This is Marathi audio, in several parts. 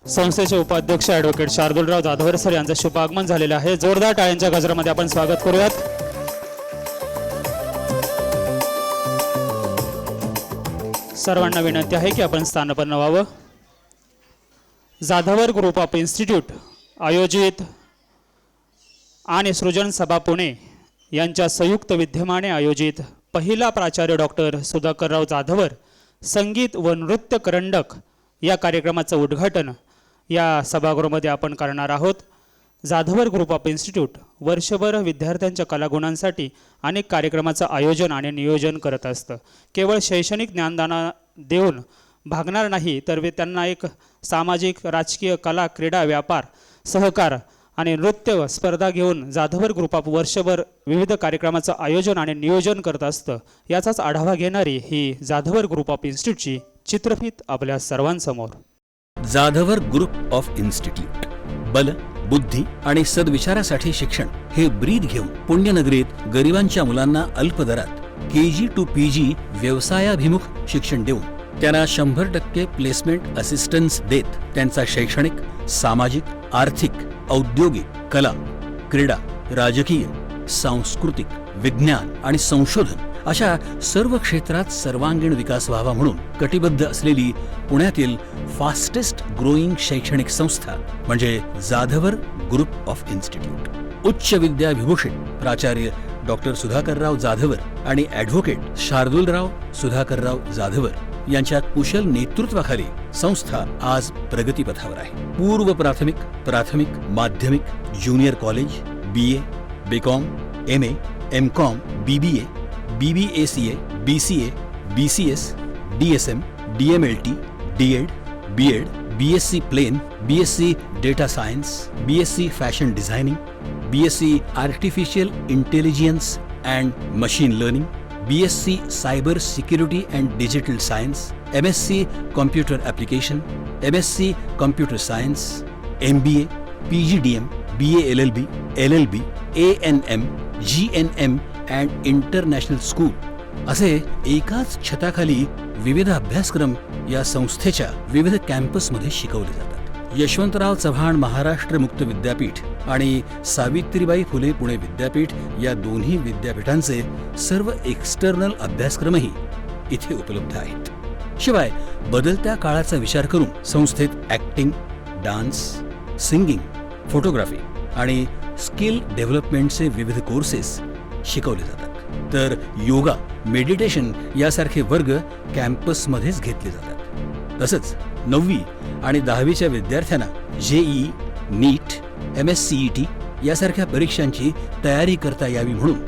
संस्थेचे उपाध्यक्ष ॲडव्होकेट शार्दूलराव जाधवर सर यांचं शुभ आगमन झालेलं आहे। जोरदार टाळ्यांच्या गजरामध्ये आपण स्वागत करूयात। सर्वांना विनंती आहे की आपण स्थानपन्न व्हावं। जाधवर ग्रुप ऑफ इन्स्टिट्यूट आयोजित आणि सृजन सभा पुणे यांच्या संयुक्त विद्यमाने आयोजित पहिला प्राचार्य डॉक्टर सुधाकरराव जाधवर संगीत व नृत्य करंडक या कार्यक्रमाचं उद्घाटन या सभागृहामध्ये आपण करणार आहोत। जाधवर ग्रुप ऑफ इन्स्टिट्यूट वर्षभर विद्यार्थ्यांच्या कलागुणांसाठी अनेक कार्यक्रमाचं आयोजन आणि नियोजन करत असतं। केवळ शैक्षणिक ज्ञानदान देऊन भागणार नाही, तर त्यांना एक सामाजिक, राजकीय, कला, क्रीडा, व्यापार, सहकार आणि नृत्य स्पर्धा घेऊन जाधवर ग्रुप ऑफ वर्षभर विविध कार्यक्रमाचं आयोजन आणि नियोजन करत असतं। याचाच आढावा घेणारी ही जाधवर ग्रुप ऑफ इन्स्टिट्यूटची चित्रफित आपल्या सर्वांसमोर। जाधवर ग्रुप ऑफ इन्स्टिट्यूट बल, बुद्धी आणि सद्विचारासाठी शिक्षण हे ब्रीद घेऊन पुण्यनगरीत गरिबांच्या मुलांना अल्प दरात KG to PG व्यवसायाभिमुख शिक्षण देऊन त्यांना 100% प्लेसमेंट असिस्टन्स देत त्यांचा शैक्षणिक, सामाजिक, आर्थिक, औद्योगिक, कला, क्रीडा, राजकीय, सांस्कृतिक, विज्ञान आणि संशोधन अशा सर्व क्षेत्रात सर्वांगीण विकास व्हावा म्हणून कटिबद्ध असलेली पुण्यातील फास्टेस्ट ग्रोईंग शैक्षणिक संस्था म्हणजे जाधवर ग्रुप ऑफ इन्स्टिट्यूट। उच्च विद्याविभूषित प्राचार्य डॉक्टर सुधाकरराव जाधवर आणि ॲडव्होकेट शार्दूलराव सुधाकरराव जाधवर यांच्या कुशल नेतृत्वाखाली संस्था आज प्रगतीपथावर आहे। पूर्व प्राथमिक, प्राथमिक, माध्यमिक, junior college, BA, BCom, MA, MCom, BBA, BBACA, BCA, BCS, DSM, DMLT, DEd, BEd, BSc Plain, BSc Data Science, BSc Fashion Designing, BSc Artificial Intelligence and Machine Learning, BSc Cyber Security and Digital Science, MSc Computer Application, MSc Computer Science, MBA, PGDM, BA LLB, LLB, ANM, GNM and International School असे एकाच छताखाली विविध अभ्यासक्रम या संस्थेच्या विविध कॅम्पसमध्ये शिकवले जातात। यशवंतराव चव्हाण महाराष्ट्र मुक्त विद्यापीठ आणि सावित्रीबाई फुले पुणे विद्यापीठ या दोन्ही विद्यापीठांचे सर्व एक्सटर्नल अभ्यासक्रमही इथे उपलब्ध आहेत। शिवाय बदलत्या काळाचा विचार करून संस्थेत ॲक्टिंग, डान्स, सिंगिंग, फोटोग्राफी आणि स्किल डेव्हलपमेंटचे विविध कोर्सेस शिकवले जातात। तर योगा, मेडिटेशन यासारखे वर्ग कॅम्पसमध्येच घेतले जातात। तसंच 9वी आणि 10वीच्या विद्यार्थ्यांना JEE, नीट, MSCET यासारख्या परीक्षांची तयारी करता यावी म्हणून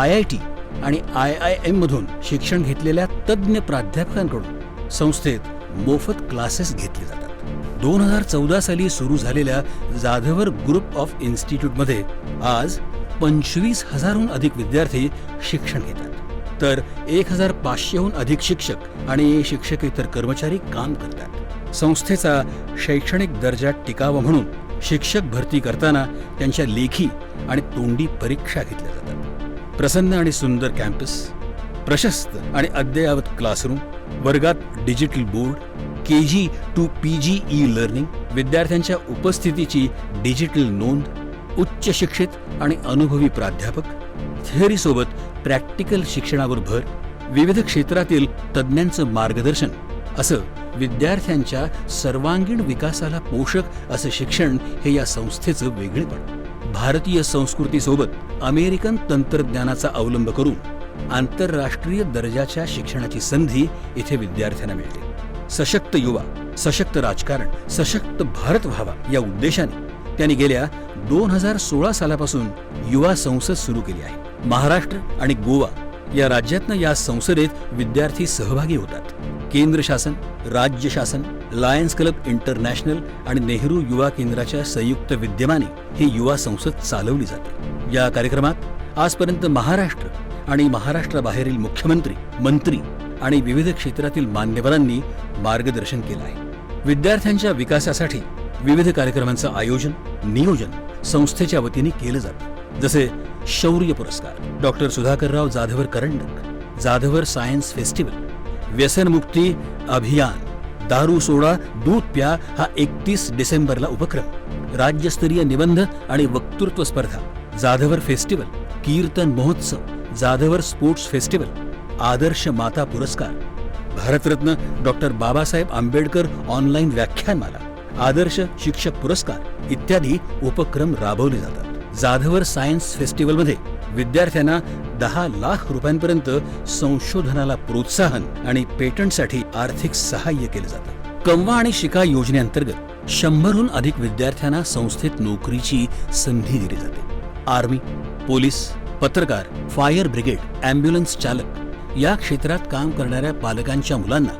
IIT आणि IIM मधून शिक्षण घेतलेल्या तज्ज्ञ प्राध्यापकांकडून संस्थेत मोफत क्लासेस घेतले जातात। 2014 साली सुरू झालेल्या जाधवर ग्रुप ऑफ इन्स्टिट्यूटमध्ये आज 25,000हून अधिक विद्यार्थी शिक्षण घेतात, तर 1,500हून अधिक शिक्षक आणि शिक्षकेतर कर्मचारी काम करतात। संस्थेचा शैक्षणिक दर्जा टिकावा म्हणून शिक्षक भरती करताना त्यांच्या लेखी आणि तोंडी परीक्षा घेतल्या जातात। प्रसन्न आणि सुंदर कॅम्पस, प्रशस्त आणि अद्ययावत क्लासरूम, वर्गात digital board, KG to PG e learning, विद्यार्थ्यांच्या उपस्थितीची डिजिटल नोंद, उच्च शिक्षित आणि अनुभवी प्राध्यापक, थिअरीसोबत प्रॅक्टिकल शिक्षणावर भर, विविध क्षेत्रातील तज्ज्ञांचं मार्गदर्शन असं विद्यार्थ्यांच्या सर्वांगीण विकासाला पोषक असं शिक्षण हे या संस्थेचं वेगळेपण। भारतीय संस्कृतीसोबत अमेरिकन तंत्रज्ञानाचा अवलंब करून आंतरराष्ट्रीय दर्जाच्या शिक्षणाची संधी इथे विद्यार्थ्यांना मिळते। सशक्त युवा, सशक्त राजकारण, सशक्त भारत व्हावा या उद्देशाने त्यांनी गेल्या 2016 सालापासून युवा संसद सुरू केली आहे। महाराष्ट्र आणि गोवा या राज्यातनं या संसदेत विद्यार्थी सहभागी होतात। केंद्र शासन, राज्य शासन, लायन्स क्लब इंटरनॅशनल आणि नेहरू युवा केंद्राच्या संयुक्त विद्यमाने ही युवा संसद चालवली जाते। या कार्यक्रमात आजपर्यंत महाराष्ट्र आणि महाराष्ट्राबाहेरील मुख्यमंत्री, मंत्री आणि विविध क्षेत्रातील मान्यवरांनी मार्गदर्शन केलं आहे। विद्यार्थ्यांच्या विकासासाठी विविध कार्यक्रमांचं आयोजन, नियोजन संस्थेच्या वतीने केलं जातं। जसे शौर्य पुरस्कार, डॉक्टर सुधाकरराव जाधवर करंडक, जाधवर सायन्स फेस्टिवल, व्यसनमुक्ती अभियान, दारू सोडा दूध प्या हा 31 डिसेंबरला उपक्रम, राज्यस्तरीय निबंध आणि वक्तृत्व स्पर्धा, जाधवर फेस्टिवल, कीर्तन महोत्सव, जाधवर स्पोर्ट्स फेस्टिवल, आदर्श माता पुरस्कार, भारतरत्न डॉक्टर बाबासाहेब आंबेडकर ऑनलाईन व्याख्यानमाला, आदर्श शिक्षक पुरस्कार इत्यादी उपक्रम राबवले जातात. जाधवर सायन्स फेस्टिवलमध्ये विद्यार्थ्यांना 10 लाख रुपयांपर्यंत संशोधनाला प्रोत्साहन आणि पेटंटसाठी आर्थिक सहाय्य केलं जातं. कमवा आणि शिका योजनेअंतर्गत 100हून अधिक विद्यार्थ्यांना संस्थेत नोकरीची संधी दिली जाते. आर्मी, पोलीस, पत्रकार, फायर ब्रिगेड, अँब्युलन्स चालक या क्षेत्रात काम करणाऱ्या पालकांच्या मुलांना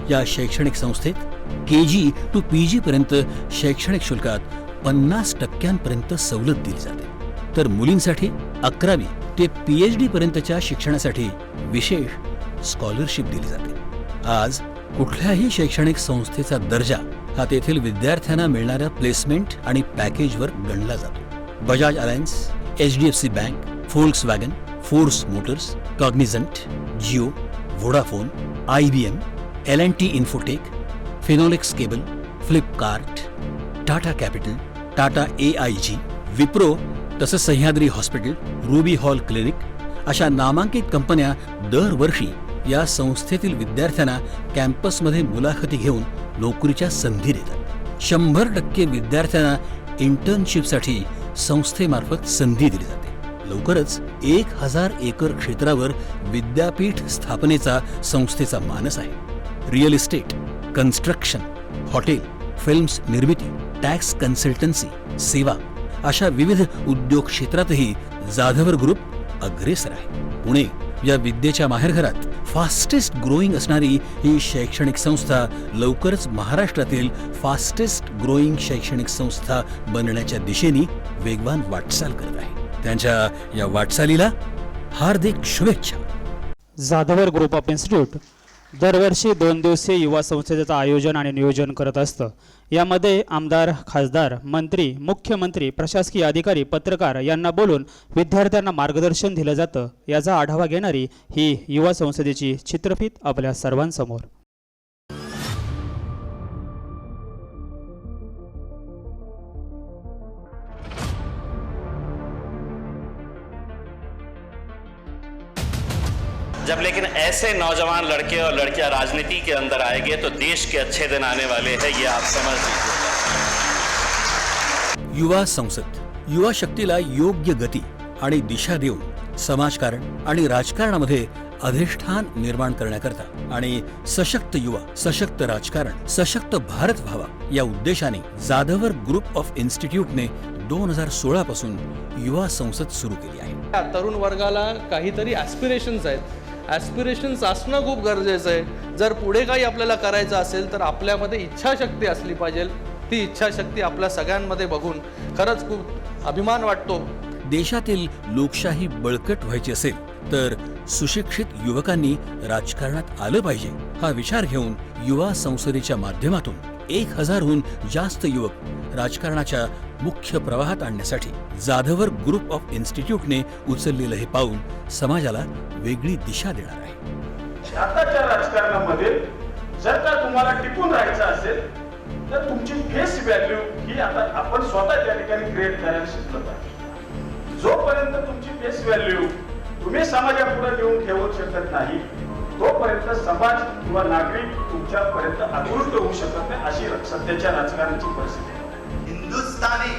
या शैक्षणिक संस्थेत KG to PG पर्यंत शैक्षणिक शुल्कात 50% सवलत दिली जाते. तर मुलींसाठी 11वी ते PhD पर्यंतच्या शिक्षणासाठी विशेष स्कॉलरशिप दिली जाते. आज कुठल्याही शैक्षणिक संस्थेचा दर्जा हा तेथील विद्यार्थ्यांना मिळणाऱ्या प्लेसमेंट आणि पॅकेजवर गणला जातो. Bajaj Allianz, HDFC Bank, Volkswagen, Force Motors, Cognizant, Jio, Vodafone, IBM, L&T Infotech, Finolex Cable, Flipkart, Tata Capital, Tata AIG, Wipro तसंच Sahyadri Hospital, Ruby Hall Clinic अशा नामांकित कंपन्या दरवर्षी या संस्थेतील विद्यार्थ्यांना कॅम्पसमध्ये मुलाखती घेऊन नोकरीच्या संधी देतात. 100% विद्यार्थ्यांना इंटर्नशिपसाठी संस्थेमार्फत संधी दिली जाते. लवकरच 1000 एकर क्षेत्रावर विद्यापीठ स्थापनेचा संस्थेचा मानस आहे. Real estate, construction, hotel, films निर्मिती, टॅक्स कन्सल्टन्सी, सेवा अशा विविध उद्योग क्षेत्रातही जाधवर ग्रुप अग्रेसर आहे. पुणे या विद्येच्या माहेरघरात फास्टेस्ट ग्रोईंग असणारी ही शैक्षणिक संस्था लवकरच महाराष्ट्रातील फास्टेस्ट ग्रोईंग शैक्षणिक संस्था बनण्याच्या दिशेने वेगवान वाटचाल करत आहे. त्यांच्या या वाटचालीला हार्दिक शुभेच्छा. जाधवर ग्रुप ऑफ इन्स्टिट्यूट दरवर्षी 2 दिवसीय युवा संसदेचं आयोजन आणि नियोजन करत असतं. यामध्ये आमदार, खासदार, मंत्री, मुख्यमंत्री, प्रशासकीय अधिकारी, पत्रकार यांना बोलून विद्यार्थ्यांना मार्गदर्शन दिलं जातं. याचा आढावा घेणारी ही युवा संसदेची चित्रफीत आपल्या सर्वांसमोर. जब लेकिन ऐसे नौजवान लड़के और लड़कियां राजनीति के अंदर आएंगे तो देश के अच्छे दिन आने वाले हैं, ये आप समझ लीजिए. युवा संसद युवा शक्तीला योग्य गती आणि दिशा देऊन समाजकारण आणि राजकारणामध्ये अधिष्ठान निर्माण करण्याकरता आणि सशक्त युवा, सशक्त राजकारण, सशक्त भारत व्हावा या उद्देशाने जाधवर ग्रुप ऑफ इन्स्टिट्यूटने 2016 पासून युवा संसद सुरू केली आहे. तरुण वर्गाला काहीतरी ॲस्पिरेशन्स आहेत. ॲस्पिरेशन्स असणं खूप गरजेचं आहे. जर पुढे काही आपल्याला करायचं असेल तर आपल्यामध्ये इच्छाशक्ती असली पाहिजे. ती इच्छाशक्ती आपल्या सगळ्यांमध्ये बघून खरंच खूप अभिमान वाटतो. देशातील लोकशाही बळकट व्हायची असेल तर सुशिक्षित युवकांनी राजकारणात आलं पाहिजे हा विचार घेऊन युवा संसदेच्या माध्यमातून 1000हून जास्त युवक राजकारणाच्या मुख्य प्रवाहात आणण्यासाठी जाधवर ग्रुप ऑफ इन्स्टिट्यूटने उचललेलं हे पाऊल समाजाला वेगळी दिशा देणार आहे. आताच्या राजकारणामध्ये जर का तुम्हाला टिकून राहायचं असेल तर तुमची फेस व्हॅल्यू ही आता आपण स्वतः त्या ठिकाणी क्रिएट करायला शिकलो पाहिजे. जोपर्यंत तुमची फेस व्हॅल्यू तुम्ही समाजापुढे घेऊन ठेवू शकत नाही तोपर्यंत समाज किंवा नागरिक तुमच्यापर्यंत आकृष्ट होऊ शकत नाही. अशी सध्याच्या राजकारणाची परिस्थिती आहे. हिंदुस्थानी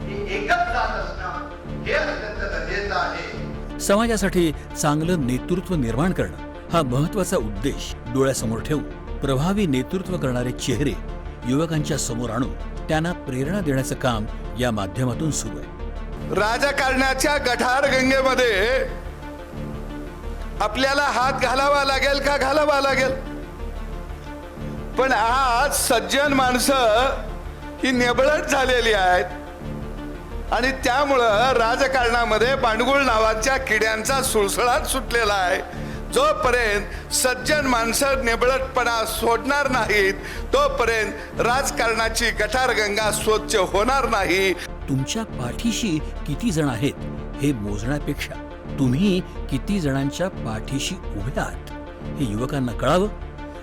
ही एकच जात असणं हे अत्यंत गरजेचं आहे. समाजासाठी चांगलं नेतृत्व निर्माण करणं हा महत्वाचा उद्देश डोळ्यासमोर ठेवून प्रभावी नेतृत्व करणारे चेहरे युवकांच्या समोर आणून त्यांना प्रेरणा देण्याचं काम या माध्यमातून सुरू आहे. राजकारणाच्या गठार गंगेमध्ये आपल्याला हात घालावा लागेल का घालावा लागेल. पण आज सज्जन माणसं ही निबळट झालेली आहेत आणि त्यामुळं राजकारणामध्ये बांडगुळ नावाच्या किड्यांचा सुळसुळाट सुटलेला आहे. जोपर्यंत सज्जन माणसं निबळटपणा सोडणार नाहीत तोपर्यंत राजकारणाची गटारगंगा स्वच्छ होणार नाही. तुमच्या पाठीशी किती जण आहेत हे मोजण्यापेक्षा तुम्ही किती जणांच्या पाठीशी उभे आहात हे युवकांना कळावं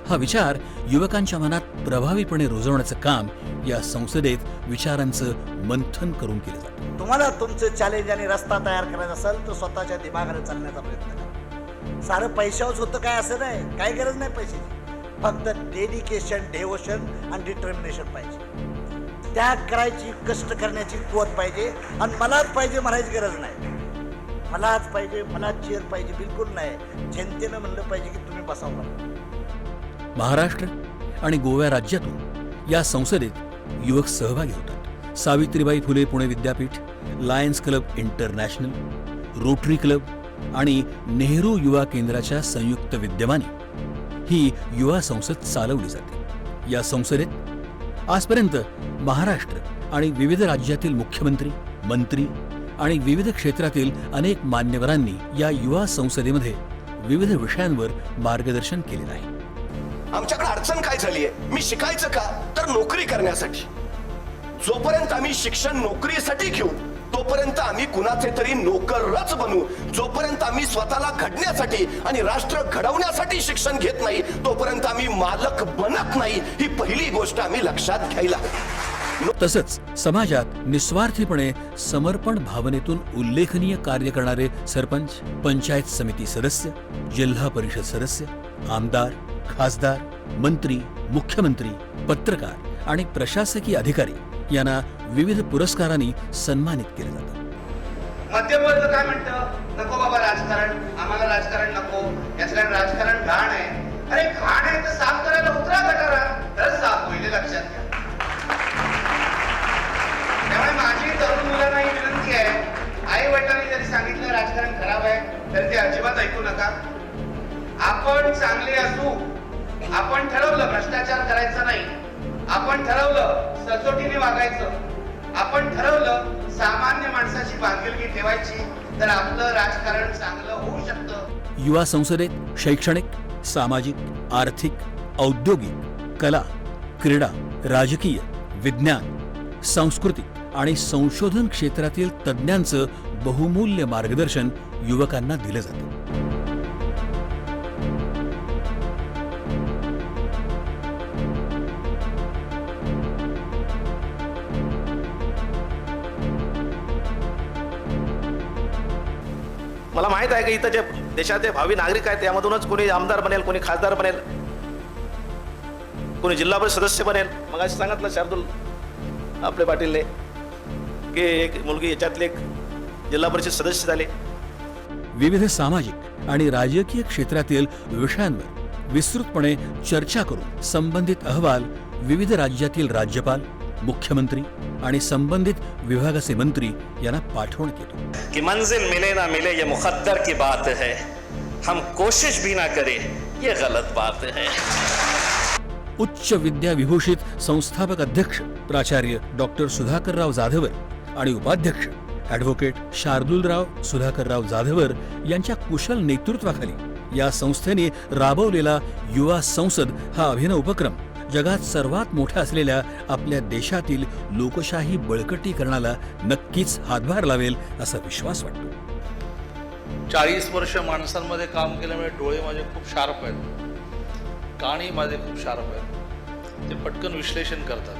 हा विचार युवकांच्या मनात प्रभावीपणे रुजवण्याचं काम या संसदेत विचारांचं मंथन करून केलं जातं. तुम्हाला तुमचं चॅलेंज आणि रस्ता तयार करायचा असेल तर स्वतःच्या दिमागाने चालण्याचा प्रयत्न करा. सारं पैशावरच होतं काय असं नाही, काही गरज नाही पैशाची, फक्त डेडिकेशन, डेवोशन आणि डिटर्मिनेशन पाहिजे. त्याग करायची, कष्ट करण्याची कुवत पाहिजे. आणि मलाच पाहिजे म्हणायची गरज नाही, मलाच पाहिजे, मलाच चेअर पाहिजे बिलकुल नाही. जनतेनं म्हणलं पाहिजे की तुम्ही बसावं. महाराष्ट्र आणि गोवा राज्यातून या संसदेत युवक सहभागी होतात. Savitribai Phule Pune Vidyapeeth, lions club international, rotary club आणि नेहरू युवा केंद्राच्या संयुक्त विद्यमाने ही युवा संसद चालवली जाते. या संसदेत आजपर्यंत महाराष्ट्र आणि विविध राज्यातील मुख्यमंत्री, मंत्री आणि विविध क्षेत्रातील अनेक मान्यवरांनी या युवा संसदेमध्ये विविध विषयांवर मार्गदर्शन केलेलं आहे. आमच्याकडे अडचण काय झाली आहे? मी शिकायचं का? तर नोकरी करण्यासाठी. जोपर्यंत आम्ही शिक्षण नोकरीसाठी घेऊ तोपर्यंत आम्ही कुणाचे तरी नोकरच बनू. जोपर्यंत आम्ही स्वतःला घडण्यासाठी आणि राष्ट्र घडवण्यासाठी शिक्षण घेत नाही तोपर्यंत आम्ही मालक बनत नाही. ही पहिली गोष्ट आम्ही लक्षात घ्यायला. तसंच समाजात निस्वार्थीपणे समर्पण भावनेतून उल्लेखनीय कार्य करणारे सरपंच, पंचायत समिती सदस्य, जिल्हा परिषद सदस्य, आमदार, खासदार, मंत्री, मुख्यमंत्री, पत्रकार आणि प्रशासकीय अधिकारी यांना विविध पुरस्कारांनी सन्मानित केलं जातं. मध्यमवर्ग काय म्हणतं? नको बाबा राजकारण, आम्हाला राजकारण नको, याचं राजकारण घाण आहे. अरे घाण आहे तर साफ करायला उतरा गटारात, तर साफ होईल, लक्षात घ्या. त्यामुळे माझी तरुण मुलांना ही विनंती आहे, आई वडिलांनी जरी सांगितलं राजकारण खराब आहे तर ते अजिबात ऐकू नका. आपण चांगले असू, आपण ठरवलं भ्रष्टाचार करायचा नाही, आपण ठरवलं सचोटीने वागायचं, आपण ठरवलं सामान्य माणसाची बांधिलकी ठेवायची, तर आपलं राजकारण चांगलं होऊ शकतं. युवा संसदेत शैक्षणिक, सामाजिक, आर्थिक, औद्योगिक, कला, क्रीडा, राजकीय, विज्ञान, सांस्कृतिक आणि संशोधन क्षेत्रातील तज्ज्ञांचं बहुमूल्य मार्गदर्शन युवकांना दिलं जातं. मला माहित आहे की इथं जे देशाचे भावी नागरिक आहेत त्यामधूनच कोणी आमदार बनेल, कोणी खासदार बनेल, कोणी जिल्हा परिषद सदस्य बनेल. मग असं सांगितलं शार्दूल आपले पाटीलने की एक मुलगी याच्यातले एक जिल्हा परिषद सदस्य झाले. विविध सामाजिक आणि राजकीय क्षेत्रातील विषयांवर विस्तृतपणे चर्चा करून संबंधित अहवाल विविध राज्यातील राज्यपाल, मुख्यमंत्री आणि संबंधित विभागाचे मंत्री यांना पाठवण्यात येतो. कि मंजिल मिले ना मिले ये मुकद्दर की बात है, हम कोशिश भी ना करें ये गलत बात है. उच्च विद्या विभूषित संस्थापक अध्यक्ष प्राचार्य डॉक्टर सुधाकरराव जाधवर आणि उपाध्यक्ष ॲडव्होकेट शार्दूलराव सुधाकरराव जाधवर यांच्या कुशल नेतृत्वाखाली या संस्थेने राबवलेला युवा संसद हा अभिनव उपक्रम जगात सर्वात मोठ्या असलेल्या आपल्या देशातील लोकशाही बळकटीकरणाला नक्कीच हातभार लावेल असा विश्वास वाटतो. 40 वर्ष माणसांमध्ये काम केल्यामुळे डोळे माझे खूप शार्प आहेत, कानही माझे खूप शार्प आहेत, ते पटकन विश्लेषण करतात.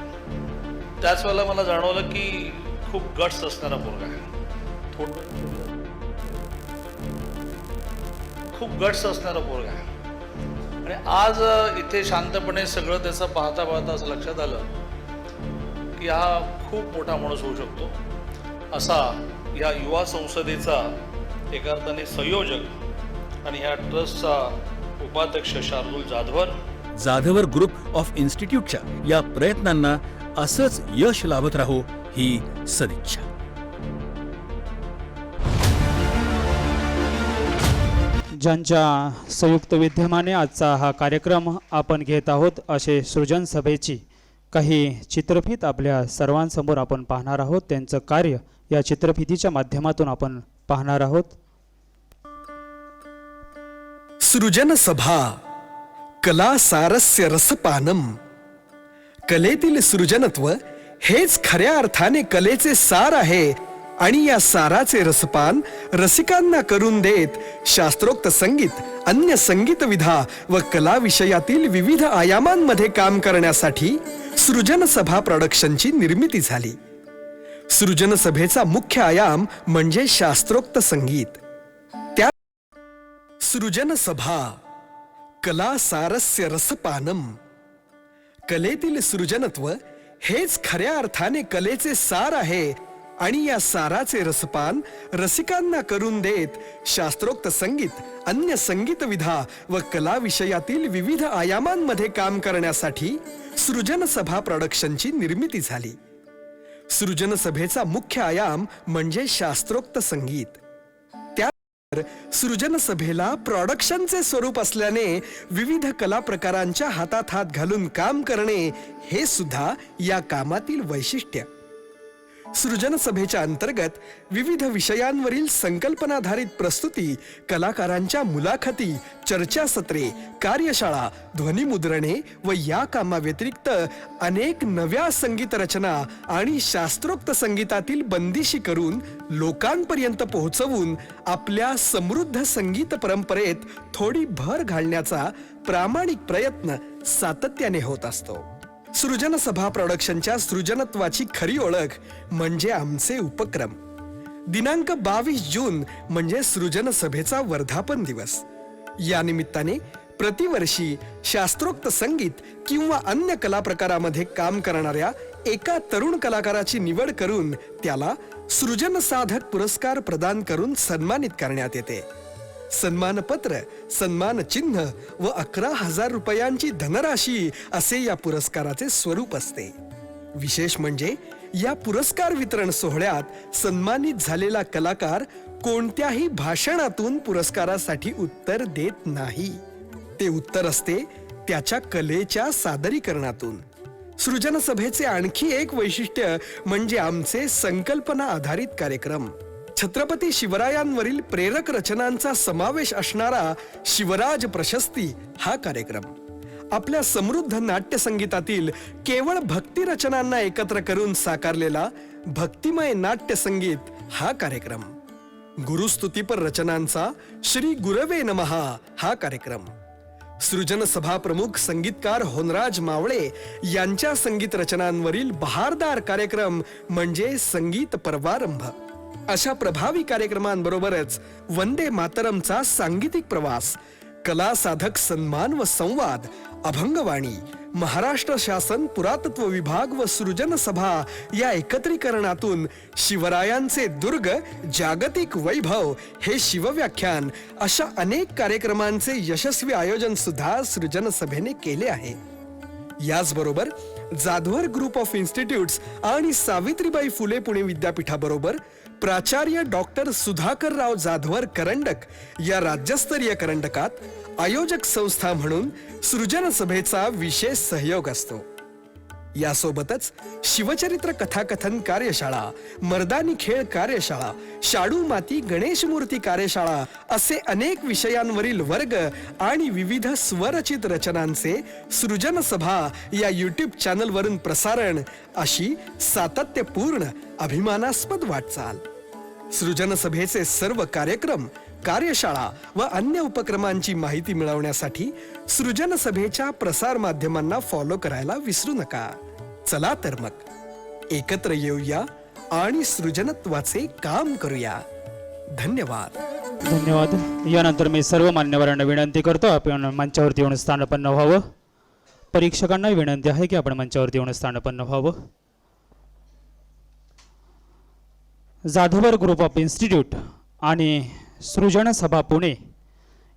त्याच वेळेला मला जाणवलं की खूप गट्स असणारा पोरगा आहे, खूप गट्स असणारा पोरगा आहे. आणि आज इथे शांतपणे सगळं त्याचं पाहता पाहता असं लक्षात आलं की हा खूप मोठा माणूस होऊ शकतो. असा या युवा संसदेचा एका अर्थाने संयोजक आणि ह्या ट्रस्टचा उपाध्यक्ष शार्दूल जाधवर ग्रुप ऑफ इन्स्टिट्यूटच्या या प्रयत्नांना असंच यश लाभत राहो ही सदिच्छा. ज्यांच्या संयुक्त विद्यमाने आजचा हा कार्यक्रम आपण घेत आहोत असे सृजन सभेची काही चित्रफित आपल्या सर्वांसमोर आपण पाहणार आहोत. त्यांचं कार्य या चित्रफितीच्या माध्यमातून आपण पाहणार आहोत. सृजन सभा कला सारस्य रसपानम. कलेतील सृजनत्व हेच खऱ्या अर्थाने कलेचे सार आहे आणि या साराचे रसपान रसिकांना करून देत शास्त्रोक्त संगीत, अन्य संगीत विधा व कला विषयातील विविध आयामांमध्ये काम करण्यासाठी सृजन सभा प्रोडक्शनची निर्मिती झाली. सृजन सभेचा मुख्य आयाम म्हणजे शास्त्रोक्त संगीत. त्या सृजन सभा कला सारस्य रसपानम. कलेतील सृजनत्व हेच खऱ्या अर्थाने कलेचे सार आहे आणि या साराचे रसपान रसिकांना करून देत शास्त्रोक्त संगीत, अन्य संगीत विधा व कला विषयातील विविध आयामांमध्ये काम करण्यासाठी सृजन सभा प्रोडक्शनची निर्मिती झाली. सृजन सभेचा मुख्य आयाम म्हणजे शास्त्रोक्त संगीत. त्यानंतर सृजन सभेला प्रोडक्शनचे स्वरूप असल्याने विविध कला प्रकारांच्या हातात हात घालून काम करणे हे सुद्धा या कामातील वैशिष्ट्य. सृजन सभेच्या अंतर्गत विविध विषयांवरील संकल्पनाधारित प्रस्तुती, कलाकारांच्या मुलाखती, चर्चासत्रे, कार्यशाळा, ध्वनिमुद्रणे व या कामाव्यतिरिक्त अनेक नव्या संगीत रचना आणि शास्त्रोक्त संगीतातील बंदिशी करून लोकांपर्यंत पोहोचवून आपल्या समृद्ध संगीत परंपरेत थोडी भर घालण्याचा प्रामाणिक प्रयत्न सातत्याने होत असतो. सृजन सभा प्रोडक्शनच्या सृजनत्वाची खरी ओळख म्हणजे आमचे उपक्रम. दिनांक 22 जून म्हणजे सृजन सभेचा वर्धापन दिवस. या निमित्ताने प्रतिवर्षी शास्त्रोक्त संगीत किंवा अन्य कला प्रकारामध्ये काम करणाऱ्या एका तरुण कलाकाराची निवड करून त्याला सृजन साधक पुरस्कार प्रदान करून सन्मानित करण्यात येते. सन्मानपत्र, सन्मान चिन्ह व 11,000 रुपयांची धनराशी असे या पुरस्काराचे स्वरूप असते. विशेष म्हणजे या पुरस्कार वितरण सोहळ्यात सन्मानित झालेला कलाकार कोणत्याही भाषणातून पुरस्कारासाठी उत्तर देत नाही. ते उत्तर असते त्याच्या कलेच्या सादरीकरणातून. सृजन सभेचे आणखी एक वैशिष्ट्य म्हणजे आमचे संकल्पना आधारित कार्यक्रम. छत्रपती शिवरायांवरील प्रेरक रचनांचा समावेश असणारा शिवराज प्रशस्ती हा कार्यक्रम, आपल्या समृद्ध नाट्यसंगीतातील केवळ भक्ती रचनांना एकत्र करून साकारलेला भक्तिमय नाट्यसंगीत हा कार्यक्रम, गुरुस्तुतीपर रचनांचा श्री गुरवे नमहा हा कार्यक्रम, सृजन सभा प्रमुख संगीतकार होनराज मावळे यांच्या संगीत रचनांवरील बहारदार कार्यक्रम म्हणजे संगीत पर्वारंभ. अशा प्रभावी कार्यक्रमांबरोबरच वंदे मातरमचा सांगीतिक प्रवास, कला साधक सन्मान व संवाद, अभंगवाणी, महाराष्ट्र शासन पुरातत्व विभाग व सृजन सभा या एकत्रीकरणातून शिवरायांचे दुर्ग जागतिक वैभव हे शिवव्याख्यान अशा अनेक कार्यक्रमांचे यशस्वी आयोजन सुद्धा सृजन सभेने केले आहे. याचबरोबर जाधवर ग्रुप ऑफ इन्स्टिट्यूट्स आणि सावित्रीबाई फुले पुणे विद्यापीठाबरोबर प्राचार्य डॉक्टर सुधाकरराव जाधवर करंडक या राज्यस्तरीय करंडकात आयोजक संस्था म्हणून सृजन सभेचा विशेष सहयोग असतो. यासोबतच शिवचरित्र कथाकथन कार्यशाळा, मर्दानी खेळ कार्यशाळा, शाडू माती गणेश मूर्ती कार्यशाळा असे अनेक विषयांवरील वर्ग आणि विविध स्वरचित रचनांचे सृजन सभा या युट्यूब चॅनलवरून प्रसारण अशी सातत्यपूर्ण अभिमानास्पद वाटचाल. सृजन सभेचे सर्व कार्यक्रम, कार्यशाळा व अन्य उपक्रमांची माहिती मिळवण्यासाठी सृजन सभेच्या प्रसार माध्यमांना फॉलो करायला विसरू नका. चला तर मग एकत्र येऊया आणि सृजनत्वाचे काम करूया. धन्यवाद. धन्यवाद. यानंतर मी सर्व मान्यवरांना विनंती करतो आपण मंचावरती येऊन स्थानपन्न व्हावं. परीक्षकांना विनंती आहे की आपण मंचावरती येऊन स्थानपन्न व्हावं. जाधवर ग्रुप ऑफ इन्स्टिट्यूट आणि सृजन सभा पुणे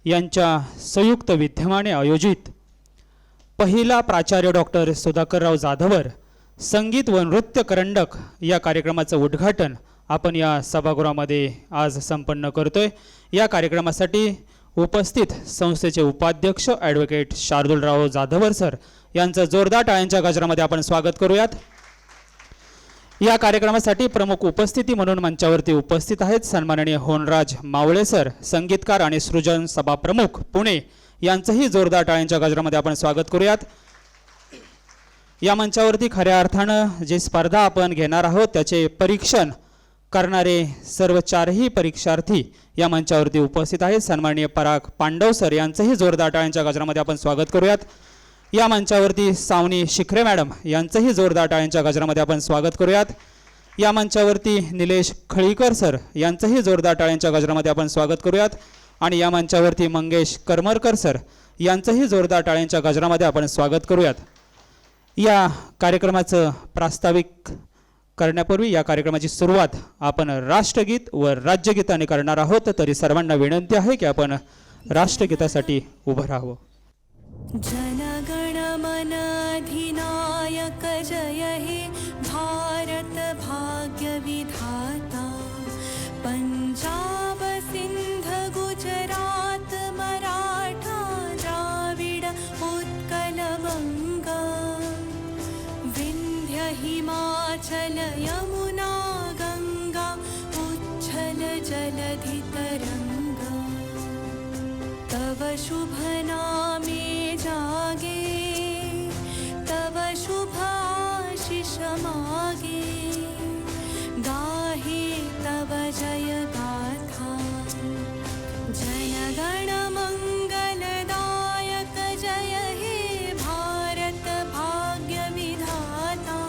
यांच्या संयुक्त विद्यमाने आयोजित पहिला प्राचार्य डॉक्टर सुधाकरराव जाधवर संगीत व नृत्य करंडक या कार्यक्रमाचं उद्घाटन आपण या सभागृहामध्ये आज संपन्न करतोय. या कार्यक्रमासाठी उपस्थित संस्थेचे उपाध्यक्ष ॲडव्होकेट शार्दूलराव जाधवर सर यांचं जोरदार टाळ्यांच्या गजरामध्ये आपण स्वागत करूयात. या कार्यक्रमासाठी प्रमुख उपस्थिती म्हणून मंचावरती उपस्थित आहेत सन्माननीय होनराज मावळे सर, संगीतकार आणि सृजन सभा प्रमुख पुणे यांचंही जोरदार टाळ्यांच्या गजरामध्ये आपण स्वागत करूयात. या मंचावरती खऱ्या अर्थानं जी स्पर्धा आपण घेणार आहोत त्याचे परीक्षण करणारे सर्व चारही परीक्षार्थी या मंचावरती उपस्थित आहेत. सन्माननीय पराग पांडव सर यांचंही जोरदार टाळ्यांच्या गजरामध्ये आपण स्वागत करूयात. या मंचावरती सावनी शिखरे मॅडम यांचंही जोरदार टाळ्यांच्या गजरामध्ये आपण स्वागत करूयात. या मंचावरती निलेश खळीकर सर यांचंही जोरदार टाळ्यांच्या गजरामध्ये आपण स्वागत करूयात. आणि या मंचावरती मंगेश करमरकर सर यांचंही जोरदार टाळ्यांच्या गजरामध्ये आपण स्वागत करूयात. या कार्यक्रमाचं प्रास्ताविक करण्यापूर्वी या कार्यक्रमाची सुरुवात आपण राष्ट्रगीत व राज्यगीताने करणार आहोत. तरी सर्वांना विनंती आहे की आपण राष्ट्रगीतासाठी उभं राहावं. जनगण मन अधिनायक जय हे भारत भाग्य विधाता. पंजाब सिंध गुजरात मराठा द्राविड उत्कल बंगा. विंध्य हिमाचल यमुना गंगा उच्छल जलधि तरंगा. तव शुभ नामे जागे तव शुभ आशीष मागे. गाहे तव जय गाथा. जनगण मंगलदायक जय हे भारत भाग्य विधाता.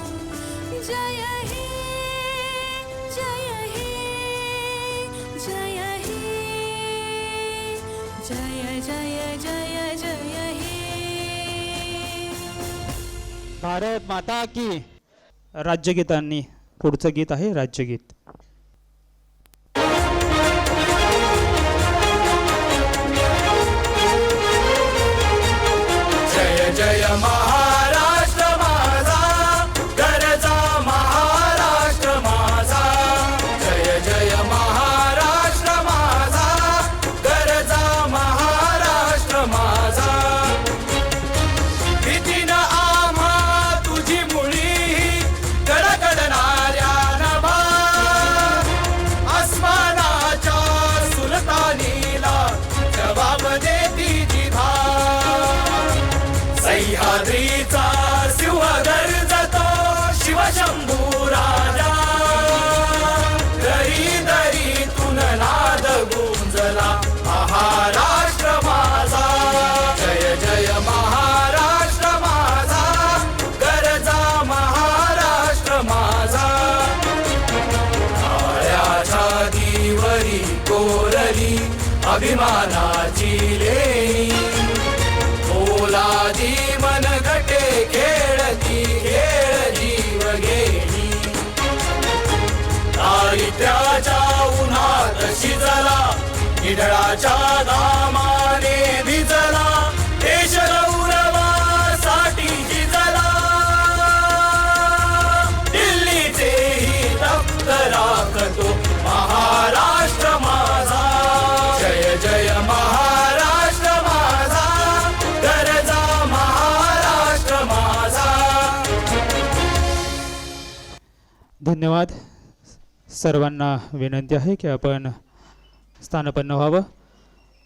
जय हे जय हे जय हे जय जय जय जय हे. भारत माता की. राज्यगीतांनी पुढचं गीत आहे राज्यगीत. जय जय महाराष्ट्र माझा गरजा महाराष्ट्र माझा. जय जय महाराष्ट्र माझा गरजा महाराष्ट्र माझा. भीतीनं आम्हा तुझी मुळी कडकडणाऱ्या नभा. आसमानाच्या सुलतानीला जबाब देती जिभा. सह्याद्रीचा सिंह गर्जतो शिवशंभू राजा. दरी दरीतून नाद गुंजला महाराष्ट्र माझा. जय जय महाराष्ट्र माझा गरजा महाराष्ट्र माझा. काळ्याच्या दिवरी कोरली अभिमानाची लेणी. ओलादी मनगटे खेळती खेळ जीव घेणी. दारिद्र्याच्या उन्हात शिजला निढळाच्या दामाने भिजला. देश गौरवासाठी झिजला. दिल्लीचेही रक्त राखतो महाराष्ट्र माझा. जय जय महाराष्ट्र माझा गरजा महाराष्ट्र माझा. धन्यवाद. सर्वांना विनंती आहे की आपण स्थानपन्न व्हावं.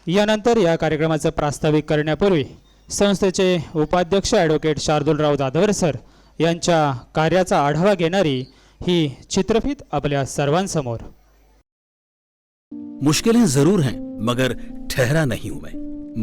यानंतर या कार्यक्रमाचं प्रास्ताविक करण्यापूर्वी संस्थेचे उपाध्यक्ष ॲडव्होकेट शार्दूलराव जाधवर सर यांच्या कार्याचा आढावा घेणारी ही चित्रफीत आपल्या सर्वांसमोर. मुश्किलें जरूर हैं मगर ठहरा नहीं हूं मैं.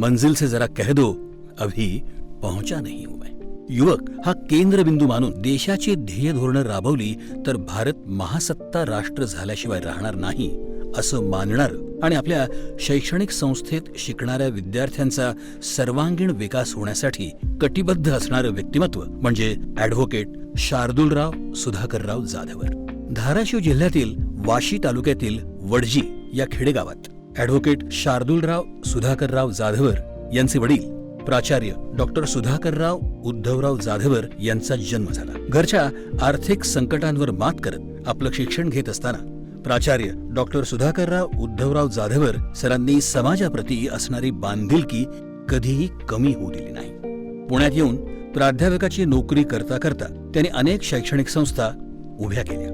मंजिल से जरा कह दो अभी पहुंचा नहीं हूं मैं. युवक हा केंद्रबिंदू मानून देशाची ध्येय धोरणं राबवली तर भारत महासत्ता राष्ट्र झाल्याशिवाय राहणार नाही असं मानणारं आणि आपल्या शैक्षणिक संस्थेत शिकणाऱ्या विद्यार्थ्यांचा सर्वांगीण विकास होण्यासाठी कटिबद्ध असणारं व्यक्तिमत्व म्हणजे ॲडव्होकेट शार्दूलराव सुधाकरराव जाधवर. धाराशिव जिल्ह्यातील वाशी तालुक्यातील वडजी या खेडेगावात ॲडव्होकेट शार्दूलराव सुधाकरराव जाधवर यांचे वडील प्राचार्य डॉक्टर सुधाकरराव उद्धवराव जाधवर यांचा जन्म झाला. घरच्या आर्थिक संकटांवर मात करत आपलं शिक्षण घेत असताना प्राचार्य डॉक्टर सुधाकरराव उद्धवराव जाधवर सरांनी समाजाप्रती असणारी बांधिलकी कधीही कमी होऊ दिली नाही. पुण्यात येऊन प्राध्यापकाची नोकरी करता करता त्यांनी अनेक शैक्षणिक संस्था उभ्या केल्या.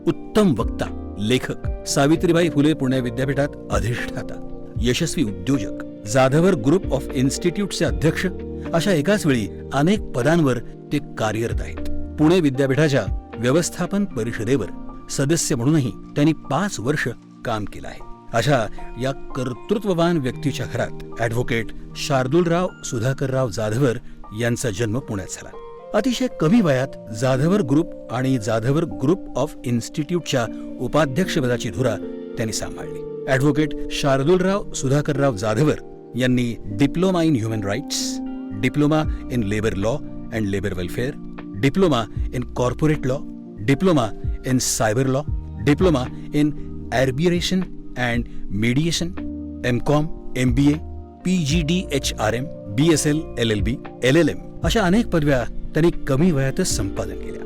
उत्तम वक्ता, लेखक, सावित्रीबाई फुले पुणे विद्यापीठात अधिष्ठाता, यशस्वी उद्योजक, जाधवर ग्रुप ऑफ इन्स्टिट्यूटचे अध्यक्ष अशा एकाच वेळी अनेक पदांवर ते कार्यरत आहेत. पुणे विद्यापीठाच्या व्यवस्थापन परिषदेवर सदस्य म्हणूनही त्यांनी 5 वर्ष काम केलं आहे. अशा या कर्तृत्ववान व्यक्तीच्या घरात ॲडव्होकेट शार्दूलराव सुधाकरराव जाधवर यांचा जन्म पुण्यात झाला. अतिशय कमी वयात जाधवर ग्रुप आणि जाधवर ग्रुप ऑफ इन्स्टिट्यूटच्या उपाध्यक्षपदाची धुरा त्यांनी सांभाळली. ॲडव्होकेट शार्दूलराव सुधाकरराव जाधवर यांनी diploma in human rights, diploma in labour law and labour welfare, diploma in corporate law, diploma in cyber law, diploma in arbitration and mediation, M Com, MBA, PGDHRM, BSL, LLB, LLM अशा अनेक पदव्या त्यांनी कमी वयातच संपादन केल्या.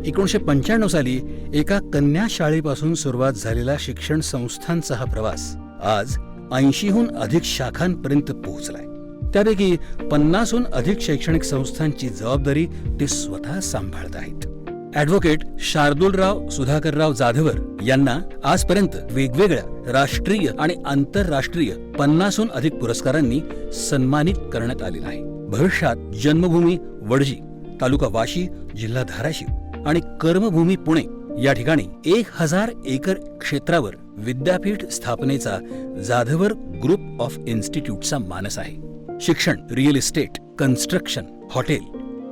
1995 साली एका कन्या शाळेपासून सुरुवात झालेला शिक्षण संस्थांचा हा प्रवास आज 80हून अधिक शाखांपर्यंत पोहोचलाय. त्यापैकी 50हून अधिक शैक्षणिक संस्थांची जबाबदारी ते स्वतः सांभाळत आहेत. ॲडव्होकेट शार्दूलराव सुधाकरराव जाधवर यांना आजपर्यंत वेगवेगळ्या राष्ट्रीय आणि आंतरराष्ट्रीय 50हून अधिक पुरस्कारांनी सन्मानित करण्यात आलेलं आहे. भविष्यात जन्मभूमी वडजी, तालुका वाशी, जिल्हा धाराशिव आणि कर्मभूमी पुणे या ठिकाणी 1000 एकर क्षेत्रावर विद्यापीठ स्थापनेचा जाधवर ग्रुप ऑफ इन्स्टिट्यूटचा मानस आहे. शिक्षण, real estate, construction, hotel,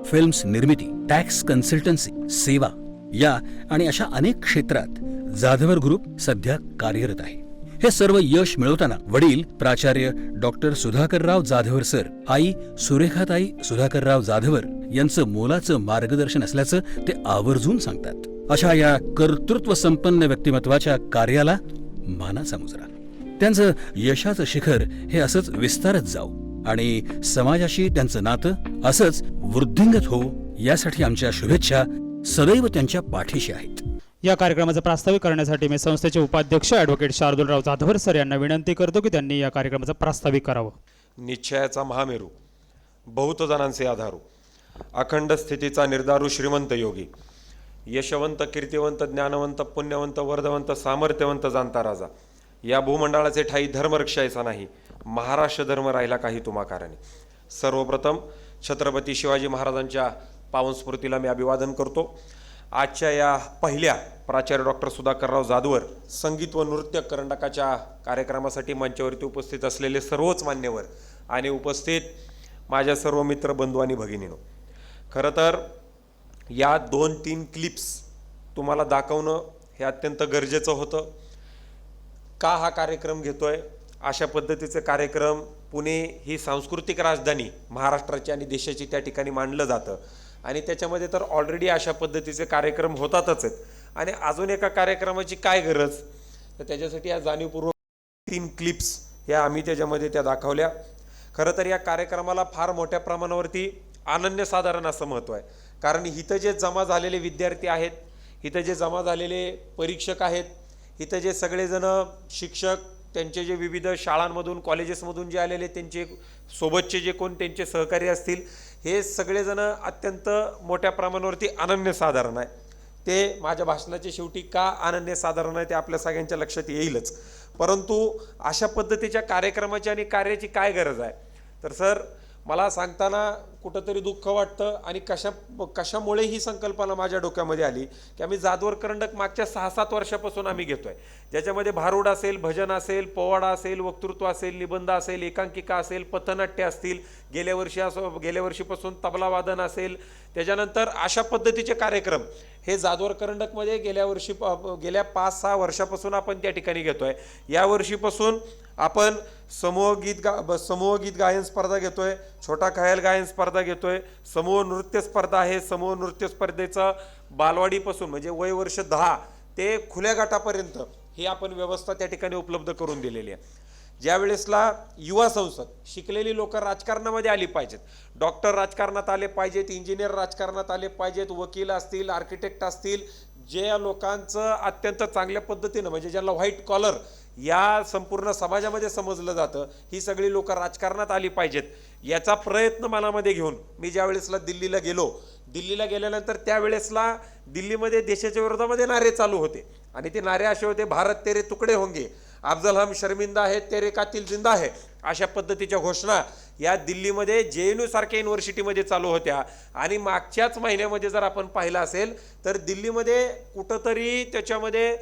films निर्मिती, टॅक्स कन्सल्टन्सी, सेवा या आणि अशा अनेक क्षेत्रात जाधवर ग्रुप सध्या कार्यरत आहे. हे सर्व यश मिळवताना वडील प्राचार्य डॉक्टर सुधाकरराव जाधवर सर, आई सुरेखाताई सुधाकरराव जाधवर यांचं मोलाचं मार्गदर्शन असल्याचं ते आवर्जून सांगतात. अशा या कर्तृत्व संपन्न व्यक्तिमत्वाच्या कार्याला मानाचा मुजरा. त्यांचं यशाचं शिखर हे असंच विस्तारत जाऊ आणि समाजाशी त्यांचं नातं असंच वृद्धिंगत हो यासाठी आमच्या शुभेच्छा सदैव त्यांच्या पाठीशी आहेत. या कार्यक्रमाचं प्रास्ताविक करण्यासाठी मी संस्थेचे उपाध्यक्ष ॲडव्होकेट शार्दूलराव जाधवर सर यांना विनंती करतो की त्यांनी या कार्यक्रमाचं प्रास्ताविक करावं. निश्चयाचा महामेरू, बहुत जणांचे आधारू, अखंड स्थितीचा निर्धारू श्रीमंत योगी, यशवंत, कीर्तिवंत, ज्ञानवंत, पुण्यवंत, वर्धवंत, सामर्थ्यवंत जाणता राजा, या भूमंडळाचे ठाई धर्म रक्षायचा नाही, महाराष्ट्र धर्म राहिला काही तुमाकाराने. सर्वप्रथम छत्रपती शिवाजी महाराजांच्या पावन स्मृतीला मी अभिवादन करतो. आजच्या या पहिल्या प्राचार्य डॉक्टर सुधाकरराव जाधवर संगीत व नृत्य करंडकाच्या कार्यक्रमासाठी मंचावरती उपस्थित असलेले सर्वच मान्यवर आणि उपस्थित माझ्या सर्व मित्र, बंधू आणि भगिनींनो, खरं तर या 2-3 क्लिप्स तुम्हाला दाखवणं हे अत्यंत गरजेचं होतं. का हा कार्यक्रम घेतोय? अशा पद्धतीचे कार्यक्रम, पुणे ही सांस्कृतिक राजधानी महाराष्ट्राची आणि देशाची त्या ठिकाणी मानलं जातं आणि त्याच्यामध्ये तर ऑलरेडी अशा पद्धतीचे कार्यक्रम होतातच आहेत आणि अजून एका कार्यक्रमाची काय गरज? तर त्याच्यासाठी या जाणीवपूर्वक 3 क्लिप्स ह्या आम्ही त्याच्यामध्ये त्या दाखवल्या. खरं तर या कार्यक्रमाला फार मोठ्या प्रमाणावरती अनन्यसाधारण असं महत्त्व आहे. कारण इथं जे जमा झालेले विद्यार्थी आहेत, इथं जे जमा झालेले परीक्षक आहेत, इथं जे सगळेजण शिक्षक, त्यांचे जे विविध शाळांमधून, कॉलेजेसमधून जे आलेले त्यांचे सोबतचे जे कोण त्यांचे सहकारी असतील, हे सगळेजण अत्यंत मोठ्या प्रमाणावरती अनन्यसाधारण आहे. ते माझ्या भाषणाच्या शेवटी का अनन्यसाधारण आहे ते आपल्या सगळ्यांच्या लक्षात येईलच. परंतु अशा पद्धतीच्या कार्यक्रमाची आणि कार्याची काय गरज आहे? तर सर, मला सांगताना कुठंतरी दुःख वाटतं आणि कशामुळे ही संकल्पना माझ्या डोक्यामध्ये आली की आम्ही जाधवर करंडक मागच्या 6-7 वर्षापासून आम्ही घेतोय, ज्याच्यामध्ये भारुड असेल, भजन असेल, पोवाडा असेल, वक्तृत्व असेल, निबंध असेल, एकांकिका असेल, पथनाट्य असतील, गेल्या वर्षीपासून तबलावादन असेल, त्याच्यानंतर अशा पद्धतीचे कार्यक्रम हे जाधवर करंडकमध्ये गेल्या 5-6 वर्षापासून आपण त्या ठिकाणी घेतोय. या वर्षीपासून आपण समूह गीत गायन स्पर्धा घेतोय, छोटा खयाल गायन स्पर्धा घेतोय, समूह नृत्य स्पर्धा आहे. समूह नृत्य स्पर्धेचा बालवाडीपासून म्हणजे वय वर्ष 10 ते खुल्या गटापर्यंत ही आपण व्यवस्था त्या ठिकाणी उपलब्ध करून दिलेली आहे. ज्या वेळेसला युवा संसद, शिकलेली लोक राजकारणामध्ये आली पाहिजेत, डॉक्टर राजकारणात आले पाहिजेत, इंजिनियर राजकारणात आले पाहिजेत, वकील असतील, आर्किटेक्ट असतील, जे लोकांचं अत्यंत चांगल्या पद्धतीनं म्हणजे ज्यांना व्हाईट कॉलर या संपूर्ण समाजामध्ये समजलं जातं, ही सगळी लोक राजकारणात आली पाहिजेत याचा प्रयत्न मनामध्ये घेऊन मी ज्या वेळेसला दिल्लीला गेल्यानंतर त्यावेळेसला दिल्लीमध्ये देशाच्या विरोधामध्ये नारे चालू होते आणि ते नारे असे होते, भारत तेरे तुकडे होंगे, अफजल हम शर्मिंदा है, तेरे कातिल जिंदा है, अशा पद्धतीच्या घोषणा या दिल्लीमध्ये JNU सारख्या युनिव्हर्सिटीमध्ये चालू होत्या. आणि मागच्याच महिन्यामध्ये जर आपण पाहिलं असेल तर दिल्लीमध्ये कुठंतरी त्याच्यामध्ये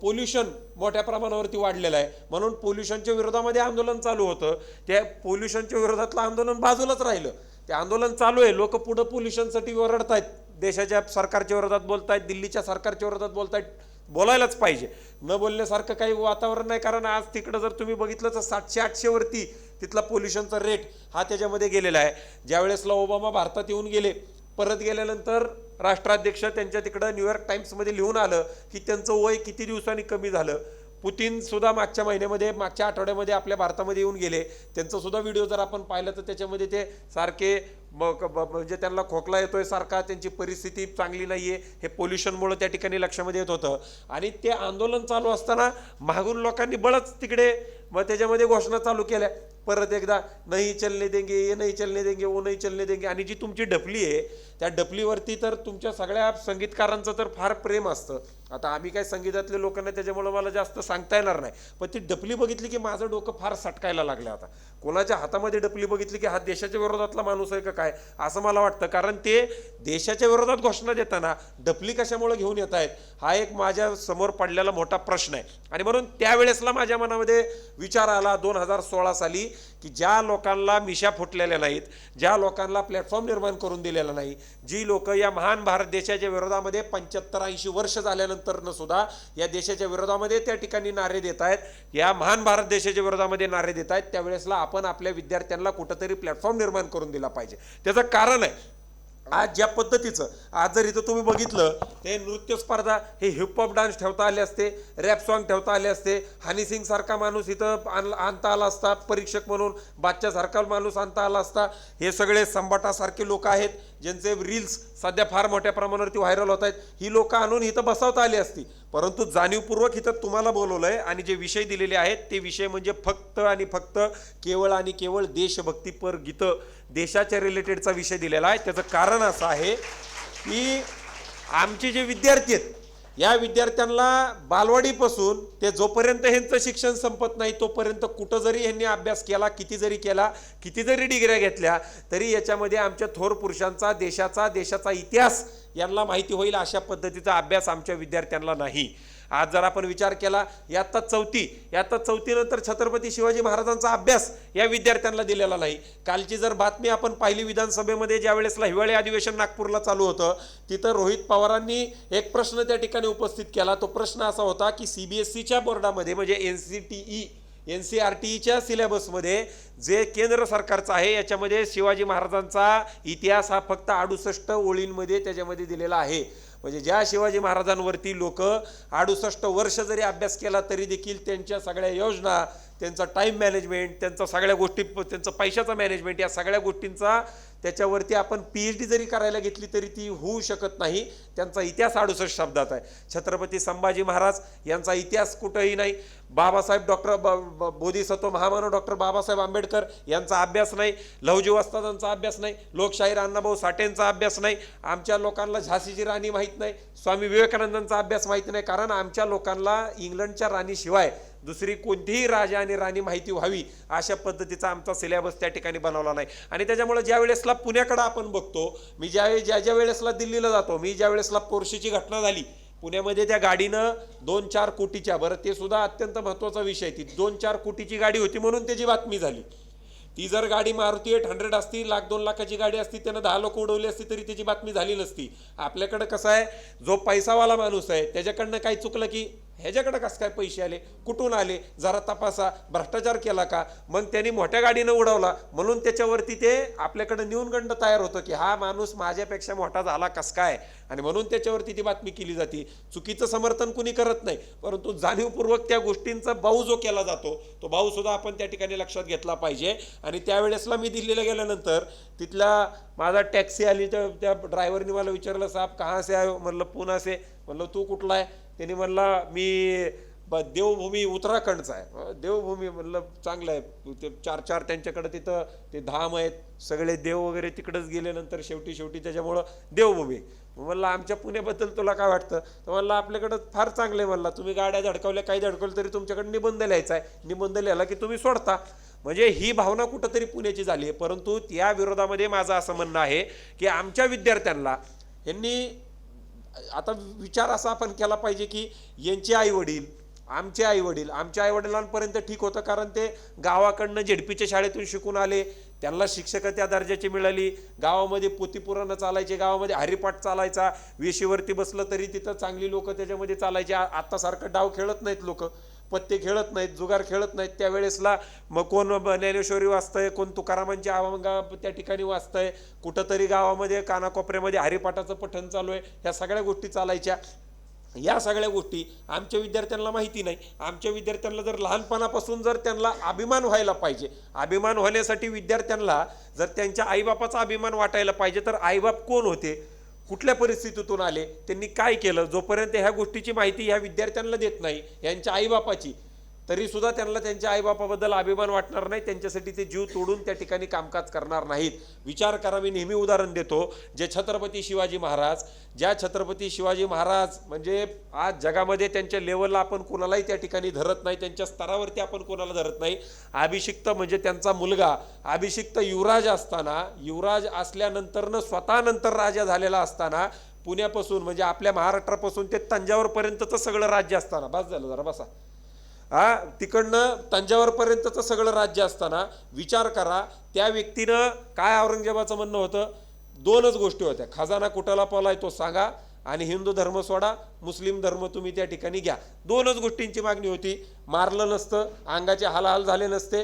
पोल्युशन मोठ्या प्रमाणावरती वाढलेलं आहे, म्हणून पोल्युशनच्या विरोधामध्ये आंदोलन चालू होतं. त्या पोल्युशनच्या विरोधातलं आंदोलन बाजूलाच राहिलं. ते आंदोलन चालू आहे, लोक पुढं पोल्युशनसाठी ओरडतायत, देशाच्या सरकारच्या विरोधात बोलतायत, दिल्लीच्या सरकारच्या विरोधात बोलतायत. बोलायलाच पाहिजे, न बोलण्यासारखं काही वातावरण नाही. कारण आज तिकडं जर तुम्ही बघितलं तर 700-800 वरती तिथला पोल्युशनचा रेट हा त्याच्यामध्ये गेलेला आहे. ज्यावेळेसला ओबामा भारतात येऊन गेले, परत गेल्यानंतर राष्ट्राध्यक्ष त्यांच्या तिकडं न्यूयॉर्क टाइम्समध्ये लिहून आलं की त्यांचं वय किती दिवसांनी कमी झालं. पुतीन सुद्धा मागच्या आठवड्यामध्ये आपल्या भारतामध्ये येऊन गेले. त्यांचं सुद्धा व्हिडिओ जर आपण पाहिलं तर त्याच्यामध्ये ते सारखे म्हणजे त्यांना खोकला येतोय सारखा, त्यांची परिस्थिती चांगली नाहीये, हे पोल्युशनमुळे त्या ठिकाणी लक्षामध्ये येत होतं. आणि ते आंदोलन चालू असताना मागून लोकांनी बळच तिकडे मग त्याच्यामध्ये घोषणा चालू केल्या परत एकदा, नाही चलने देंगे, ये नहीं चलने देंगे, वो नहीं चलने देंगे. आणि जी तुमची डफली आहे त्या डफलीवरती तर तुमच्या सगळ्या संगीतकारांचं तर फार प्रेम असतं. आता आम्ही काय संगीतातले लोकांना त्याच्यामुळे मला जास्त सांगता येणार नाही, पण ती डफली बघितली की माझं डोकं फार सटकायला लागलं. आता कोणाच्या हातामध्ये डफली बघितली की हा देशाच्या विरोधातला माणूस आहे का काय असं मला वाटतं. कारण ते देशाच्या विरोधात घोषणा देताना डफली कशामुळे घेऊन येत आहेत हा एक माझ्या समोर पडलेला मोठा प्रश्न आहे. आणि म्हणून त्यावेळेसला माझ्या मनामध्ये विचार आला 2016 साली की ज्या लोकांना मिशा फुटलेल्या नाहीत, ज्या लोकांना प्लॅटफॉर्म निर्माण करून दिलेला नाही, जी लोक या महान भारत देशाच्या विरोधामध्ये 75-80 वर्ष झाल्यानंतर न सुद्धा या देशाच्या विरोधामध्ये त्या ठिकाणी नारे देत आहेत, या महान भारत देशाच्या विरोधामध्ये नारे देत आहेत, त्यावेळेसला आपण आपल्या विद्यार्थ्यांना कुठंतरी प्लॅटफॉर्म निर्माण करून दिला पाहिजे. त्याचं कारण आहे आज ज्या पद्धतीचं आज जर इथं तुम्ही बघितलं ते नृत्य स्पर्धा हे हिपहॉप डान्स ठेवता आले असते, रॅप सॉन्ग ठेवता आले असते, हनी सिंग सारखा माणूस इथं आणता आला असता, परीक्षक म्हणून बादशाह माणूस आणता आला असता. हे सगळे संबाटासारखे लोक आहेत ज्यांचे रील्स सध्या फार मोठ्या प्रमाणावरती व्हायरल होत आहेत, ही लोक आणून इथं बसवता आली असती. परंतु जाणीवपूर्वक इथं तुम्हाला बोलवलंय आणि जे विषय दिलेले आहेत ते विषय म्हणजे फक्त आणि फक्त केवळ आणि केवळ देशभक्तीपर गीतं, देशाच्या रिलेटेडचा विषय दिलेला आहे. त्याचं कारण असं आहे की आमचे जे विद्यार्थी आहेत या विद्यार्थ्यांना बालवाडीपासून ते जोपर्यंत ह्यांचं शिक्षण संपत नाही तोपर्यंत कुठं जरी ह्यांनी अभ्यास केला, किती जरी डिग्र्या घेतल्या तरी याच्यामध्ये आमच्या थोर पुरुषांचा देशाचा इतिहास यांना माहिती होईल अशा पद्धतीचा अभ्यास आमच्या विद्यार्थ्यांना नाही. आज जर आपण विचार केला यात चौथीनंतर छत्रपती शिवाजी महाराजांचा अभ्यास या विद्यार्थ्यांना दिलेला नाही. कालची जर बातमी आपण पाहिली विधानसभेमध्ये ज्या वेळेसला हिवाळी अधिवेशन नागपूरला चालू होतं तिथं रोहित पवारांनी एक प्रश्न त्या ठिकाणी उपस्थित केला. तो प्रश्न असा होता की CBSEच्या बोर्डामध्ये म्हणजे NCERTच्या सिलेबसमध्ये जे केंद्र सरकारचं आहे याच्यामध्ये शिवाजी महाराजांचा इतिहास हा फक्त 68 ओळींमध्ये त्याच्यामध्ये दिलेला आहे. म्हणजे ज्या शिवाजी महाराजांवरती लोक 68 वर्ष जरी अभ्यास केला तरी देखील त्यांच्या सगळ्या योजना, त्यांचा टाईम मॅनेजमेंट, त्यांचा सगळ्या गोष्टी, त्यांचं पैशाचा मॅनेजमेंट, या सगळ्या गोष्टींचा त्याच्यावरती आपण PhD जरी करायला घेतली तरी ती होऊ शकत नाही. त्यांचा इतिहास 68 शब्दात आहे. छत्रपती संभाजी महाराज यांचा इतिहास कुठंही नाही. बाबासाहेब बोधिसत्व महामानव डॉक्टर बाबासाहेब आंबेडकर यांचा अभ्यास नाही. लहुजी वस्तादांचा अभ्यास नाही. लोकशाहीर अण्णाभाऊ साठेंचा अभ्यास नाही. आमच्या लोकांना झाशीची राणी माहीत नाही. स्वामी विवेकानंदांचा अभ्यास माहिती नाही. कारण आमच्या लोकांना इंग्लंडच्या राणीशिवाय दुसरी कोणतीही राजा आणि राणी माहिती व्हावी अशा पद्धतीचा आमचा सिलेबस त्या ठिकाणी बनवला नाही. आणि त्याच्यामुळे ज्या वेळेसला पुण्याकडे आपण बघतो, मी ज्या वेळेसला दिल्लीला जातो, मी ज्या वेळेसला पोर्शेची घटना झाली पुण्यामध्ये, त्या गाडीनं 2-4 कोटीच्या, बरं ते सुद्धा अत्यंत महत्त्वाचा विषय, ती 2-4 कोटीची गाडी होती म्हणून त्याची बातमी झाली. ती जर गाडी मारुती 800 असती, 1,00,000-2 लाखाची गाडी असती, त्यानं 10 लोक उडवली असती तरी त्याची बातमी झाली नसती. आपल्याकडं कसं आहे, जो पैसावाला माणूस आहे त्याच्याकडनं काही चुकलं की ह्याच्याकडे कसं काय पैसे आले, कुठून आले, जरा तपासा, भ्रष्टाचार केला का, मग त्यांनी मोठ्या गाडीनं उडवला म्हणून त्याच्यावरती ते आपल्याकडे न्यूनगंड तयार होतं की हा माणूस माझ्यापेक्षा मोठा झाला कस काय, आणि म्हणून त्याच्यावरती ती बातमी केली जाते. चुकीचं समर्थन कुणी करत नाही, परंतु जाणीवपूर्वक त्या गोष्टींचा बाऊ जो केला जातो तो बाऊ सुद्धा आपण त्या ठिकाणी लक्षात घेतला पाहिजे. आणि त्यावेळेसला मी दिल्लीला गेल्यानंतर तिथला माझा टॅक्सी आली तर त्या ड्रायव्हरने मला विचारलं, साहेब कहाँ से आयो, म्हणलं पुणे से. म्हणलं तू कुठला आहे, त्यांनी म्हणला मी देवभूमी उत्तराखंडचा आहे. देवभूमी म्हणलं चांगलं आहे. ते 4 त्यांच्याकडे तिथं ते धाम आहेत, सगळे देव वगैरे तिकडंच गेल्यानंतर शेवटी त्याच्यामुळं देवभूमी. म्हणलं आमच्या पुण्याबद्दल तुला काय वाटतं? तर म्हणलं आपल्याकडं फार चांगलं आहे. म्हणला तुम्ही गाड्या धडकवल्या काही धडकवलं तरी तुमच्याकडे निबंध लिहायचा आहे, निबंध लिहिला की तुम्ही सोडता. म्हणजे ही भावना कुठंतरी पुण्याची झाली आहे. परंतु त्या विरोधामध्ये माझं असं म्हणणं आहे की आमच्या विद्यार्थ्यांना यांनी आता विचार असा आपण केला पाहिजे की यांचे आईवडील, आमचे आईवडिलांपर्यंत ठीक होतं, कारण ते गावाकडनं झेडपीच्या शाळेतून शिकून आले, त्यांना शिक्षक त्या दर्जाची मिळाली, गावामध्ये पोथीपुराणं चालायचे, गावामध्ये हरिपाठ चालायचा, वेशीवरती बसलं तरी तिथं चांगली लोक त्याच्यामध्ये चालायचे. आत्तासारखं डाव खेळत नाहीत लोक, पत्ते खेळत नाहीत, जुगार खेळत नाहीत. त्यावेळेसला मग कोण ज्ञानेश्वरी वाचतंय, कोण तुकारामांची अभंग त्या ठिकाणी वाचतंय, कुठंतरी गावामध्ये कानाकोपऱ्यामध्ये हरिपाठाचं पठण चालू आहे, ह्या सगळ्या गोष्टी चालायच्या. या सगळ्या गोष्टी आमच्या विद्यार्थ्यांना माहिती नाही. आमच्या विद्यार्थ्यांना जर लहानपणापासून जर त्यांना अभिमान व्हायला पाहिजे, अभिमान होण्यासाठी विद्यार्थ्यांना जर त्यांच्या आईबापाचा अभिमान वाटायला पाहिजे, तर आईबाप कोण होते, कुठल्या परिस्थितीतून आले, त्यांनी काय केलं, जोपर्यंत ह्या गोष्टीची माहिती ह्या विद्यार्थ्यांना देत नाही यांच्या आईबापाची, तरी सुद्धा त्यांना त्यांच्या आईबापाबद्दल अभिमान वाटणार नाही, त्यांच्यासाठी ते जीव तोडून त्या ठिकाणी कामकाज करणार नाहीत. विचार करा, मी नेहमी उदाहरण देतो, जे छत्रपती शिवाजी महाराज, ज्या छत्रपती शिवाजी महाराज म्हणजे आज जगामध्ये त्यांच्या लेवलला आपण कोणालाही त्या ठिकाणी धरत नाही, त्यांच्या स्तरावरती आपण कोणाला धरत नाही. अभिषिक्त म्हणजे त्यांचा मुलगा अभिषिक्त युवराज असताना, युवराज असल्यानंतरनं स्वतः नंतर राजा झालेला असताना, पुण्यापासून म्हणजे आपल्या महाराष्ट्रापासून ते तंजावरपर्यंतचं सगळं राज्य असताना, बस झालं जरा बसा, तिकडनं तंजावरपर्यंतचं सगळं राज्य असताना विचार करा, त्या व्यक्तीनं काय औरंगजेबाचं म्हणणं होतं, दोनच गोष्टी होत्या, खजाना कुठाला पावलाय तो सांगा आणि हिंदू धर्म सोडा, मुस्लिम धर्म तुम्ही त्या ठिकाणी घ्या. दोनच गोष्टींची मागणी होती. मारलं नसतं, अंगाचे हालहाल झाले नसते,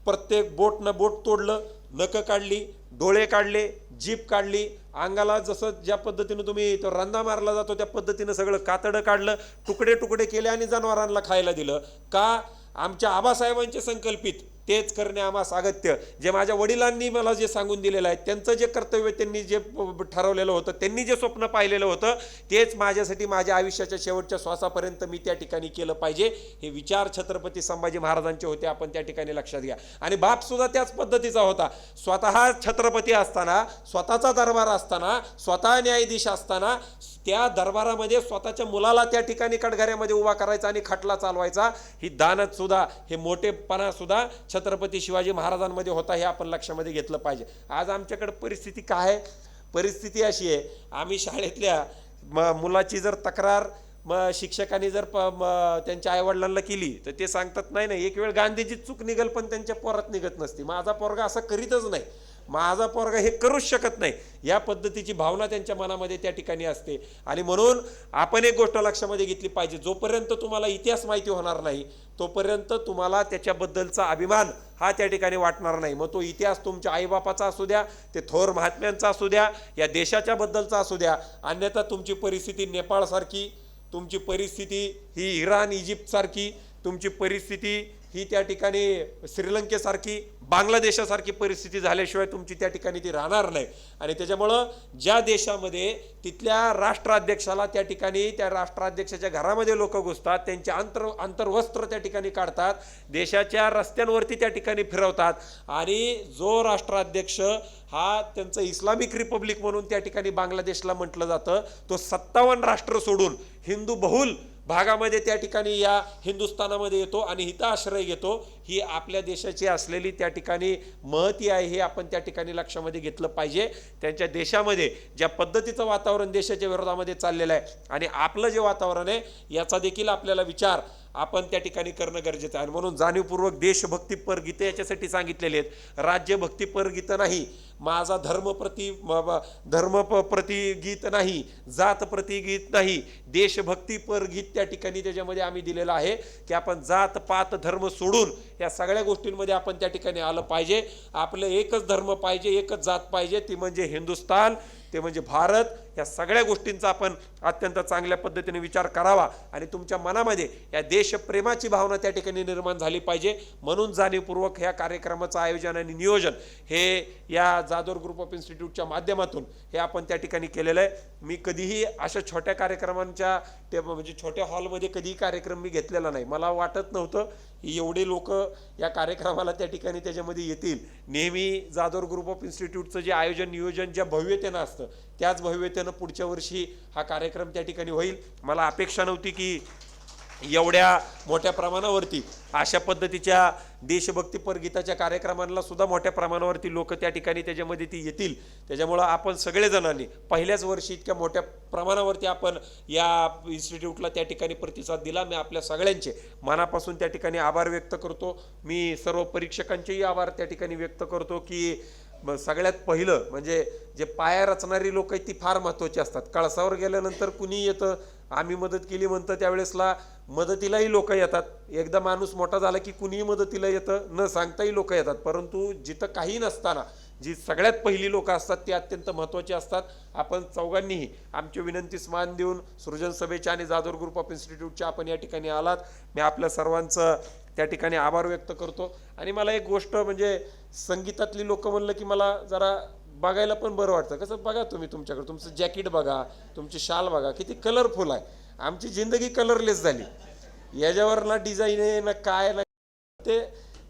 प्रत्येक बोटनं बोट तोडलं, नखं काढली, डोळे काढले, जीभ काढली, अंगाला जसं ज्या पद्धतीनं तुम्ही तो रंदा मारला जातो त्या पद्धतीनं सगळं कातडं काढलं, तुकडे तुकडे केले आणि जनावरांना खायला दिलं. का? आमच्या आबासाहेबांचे संकल्पित तेच करणे आम्हास अगत्य, जे माझ्या वडिलांनी मला जे सांगून दिलेलं आहे, त्यांचं जे कर्तव्य त्यांनी जे ठरवलेलं होतं, त्यांनी जे स्वप्न पाहिलेलं होतं, तेच माझ्यासाठी माझ्या आयुष्याच्या शेवटच्या श्वासापर्यंत मी त्या ठिकाणी केलं पाहिजे. हे विचार छत्रपती संभाजी महाराजांचे होते, आपण त्या ठिकाणी लक्षात घ्या. आणि बाप सुद्धा त्याच पद्धतीचा होता. स्वतः छत्रपती असताना, स्वतःचा दरबार असताना, स्वतः न्यायाधीश असताना, त्या दरबारामध्ये स्वतःच्या मुलाला त्या ठिकाणी कटघऱ्यामध्ये उभा करायचा आणि खटला चालवायचा. ही दानत सुद्धा, हे मोठेपणा सुद्धा छत्रपती शिवाजी महाराजांमध्ये होता, हे आपण लक्षामध्ये घेतलं पाहिजे. आज आमच्याकडे परिस्थिती काय आहे? परिस्थिती अशी आहे, आम्ही शाळेतल्या मुलाची जर तक्रार शिक्षकांनी जर त्यांच्या आईवडिलांना केली तर ते सांगतात नाही नाही, एक वेळ गांधीची चूक निघल पण त्यांच्या पोरात निघत नसती. माझा पोरगा असं करीतच नाही, माझा पोरगा हे करूच शकत नाही, या पद्धतीची भावना त्यांच्या मनामध्ये त्या ठिकाणी असते. आणि म्हणून आपण एक गोष्ट लक्षामध्ये घेतली पाहिजे, जोपर्यंत तुम्हाला इतिहास माहिती होणार नाही तोपर्यंत तुम्हाला त्याच्याबद्दलचा अभिमान हा त्या ठिकाणी वाटणार नाही. मग तो इतिहास तुमच्या आईबापाचा असू द्या, ते थोर महात्म्यांचा असू द्या, या देशाच्या बद्दलचा असू द्या. अन्यथा तुमची परिस्थिती नेपाळसारखी, तुमची परिस्थिती ही इराण इजिप्तसारखी, तुमची परिस्थिती ही त्या ठिकाणी श्रीलंकेसारखी, बांगलादेशासारखी परिस्थिती झाल्याशिवाय तुमची त्या ठिकाणी ती राहणार नाही. आणि त्याच्यामुळं ज्या देशामध्ये तिथल्या राष्ट्राध्यक्षाला त्या ठिकाणी त्या राष्ट्राध्यक्षाच्या घरामध्ये लोक घुसतात, त्यांचे अंतर्वस्त्र त्या ठिकाणी काढतात, देशाच्या रस्त्यांवरती त्या ठिकाणी फिरवतात, आणि जो राष्ट्राध्यक्ष हा त्यांचं इस्लामिक रिपब्लिक म्हणून त्या ठिकाणी बांगलादेशला म्हटलं जातं, तो 57 राष्ट्र सोडून हिंदू बहुल भागामध्ये त्या ठिकाणी या हिंदुस्थानामध्ये येतो आणि हिता आश्रय घेतो. ही आपल्या देशाची असलेली त्या ठिकाणी महती आहे, हे आपण त्या ठिकाणी लक्षामध्ये घेतलं पाहिजे. त्यांच्या देशामध्ये ज्या पद्धतीचं वातावरण देशाच्या विरोधामध्ये चाललेलं आहे आणि आपलं जे वातावरण आहे याचा देखील आपल्याला विचार आपण त्या ठिकाणी करणं गरजेचं आहे. म्हणून जाणीवपूर्वक देशभक्तीपर गीतं याच्यासाठी सांगितलेले आहेत, राज्यभक्तीपर गीतं नाही, माझा धर्म प्रति गीत नाही, जात प्रति गीत नाही, देशभक्तीपर गीत त्या ठिकाणी त्याच्यामध्ये आम्ही दिलेलं आहे की आपण जात पात धर्म सोडून या सगळ्या गोष्टींमध्ये आपण त्या ठिकाणी आलं पाहिजे. आपलं एकच धर्म पाहिजे, एकच जात पाहिजे, ती म्हणजे हिंदुस्थान, ते म्हणजे भारत. या सगळ्या गोष्टींचा आपण अत्यंत चांगल्या पद्धतीने विचार करावा आणि तुमच्या मनामध्ये या देशप्रेमाची भावना त्या ठिकाणी निर्माण झाली पाहिजे. म्हणून जाणीवपूर्वक ह्या कार्यक्रमाचं आयोजन आणि नियोजन हे या जाधव ग्रुप ऑफ इन्स्टिट्यूटच्या माध्यमातून हे आपण त्या ठिकाणी केलेलं आहे. मी कधीही अशा छोट्या कार्यक्रमांच्या म्हणजे छोट्या हॉलमध्ये कधीही कार्यक्रम मी घेतलेला नाही. मला वाटत नव्हतं एवढे लोक या कार्यक्रमाला त्या ठिकाणी त्याच्यामध्ये येतील. नेहमी जाधव ग्रुप ऑफ इन्स्टिट्यूटचं जे आयोजन नियोजन ज्या भव्यतेनं असतं त्याच भव्यतेनं सातत्यानं पुढच्या वर्षी हा कार्यक्रम त्या ठिकाणी होईल. मला अपेक्षा नव्हती की एवढ्या मोठ्या प्रमाणावरती अशा पद्धतीच्या देशभक्तीपर गीताच्या कार्यक्रमांना सुद्धा मोठ्या प्रमाणावरती लोक त्या ठिकाणी त्याच्यामध्ये ती येतील. त्याच्यामुळं आपण सगळेजणांनी पहिल्याच वर्षी इतक्या मोठ्या प्रमाणावरती आपण या इन्स्टिट्यूटला त्या ठिकाणी प्रतिसाद दिला. मी आपल्या सगळ्यांचे मनापासून त्या ठिकाणी आभार व्यक्त करतो. मी सर्व परीक्षकांचेही आभार त्या ठिकाणी व्यक्त करतो की सगळ्यात पहिलं म्हणजे जे पाया रचणारी लोक आहेत ती फार महत्त्वाची असतात. कळसावर गेल्यानंतर कुणी येतं, आम्ही मदत केली म्हणतं, त्यावेळेसला मदतीलाही लोक येतात. एकदा माणूस मोठा झाला की कुणीही मदतीला येतं, न सांगताही लोक येतात. परंतु जिथं काही नसताना जी सगळ्यात पहिली लोक असतात ती अत्यंत महत्त्वाची असतात. आपण चौघांनीही आमची विनंतीस मान देऊन सृजन सभेच्या आणि जाधवर ग्रुप ऑफ इन्स्टिट्यूटच्या आपण या ठिकाणी आलात. मी आपल्या सर्वांचं त्या ठिकाणी आभार व्यक्त करतो. आणि मला एक गोष्ट म्हणजे संगीतातली लोक म्हणलं की मला जरा बघायला पण बरं वाटतं. कसं बघा तुम्ही तुमच्याकडे तुमचं जॅकेट बघा, तुमची शाल बघा, किती कलरफुल आहे. आमची जिंदगी कलरलेस झाली. याच्यावर ना डिझाईन आहे ना काय ना. ते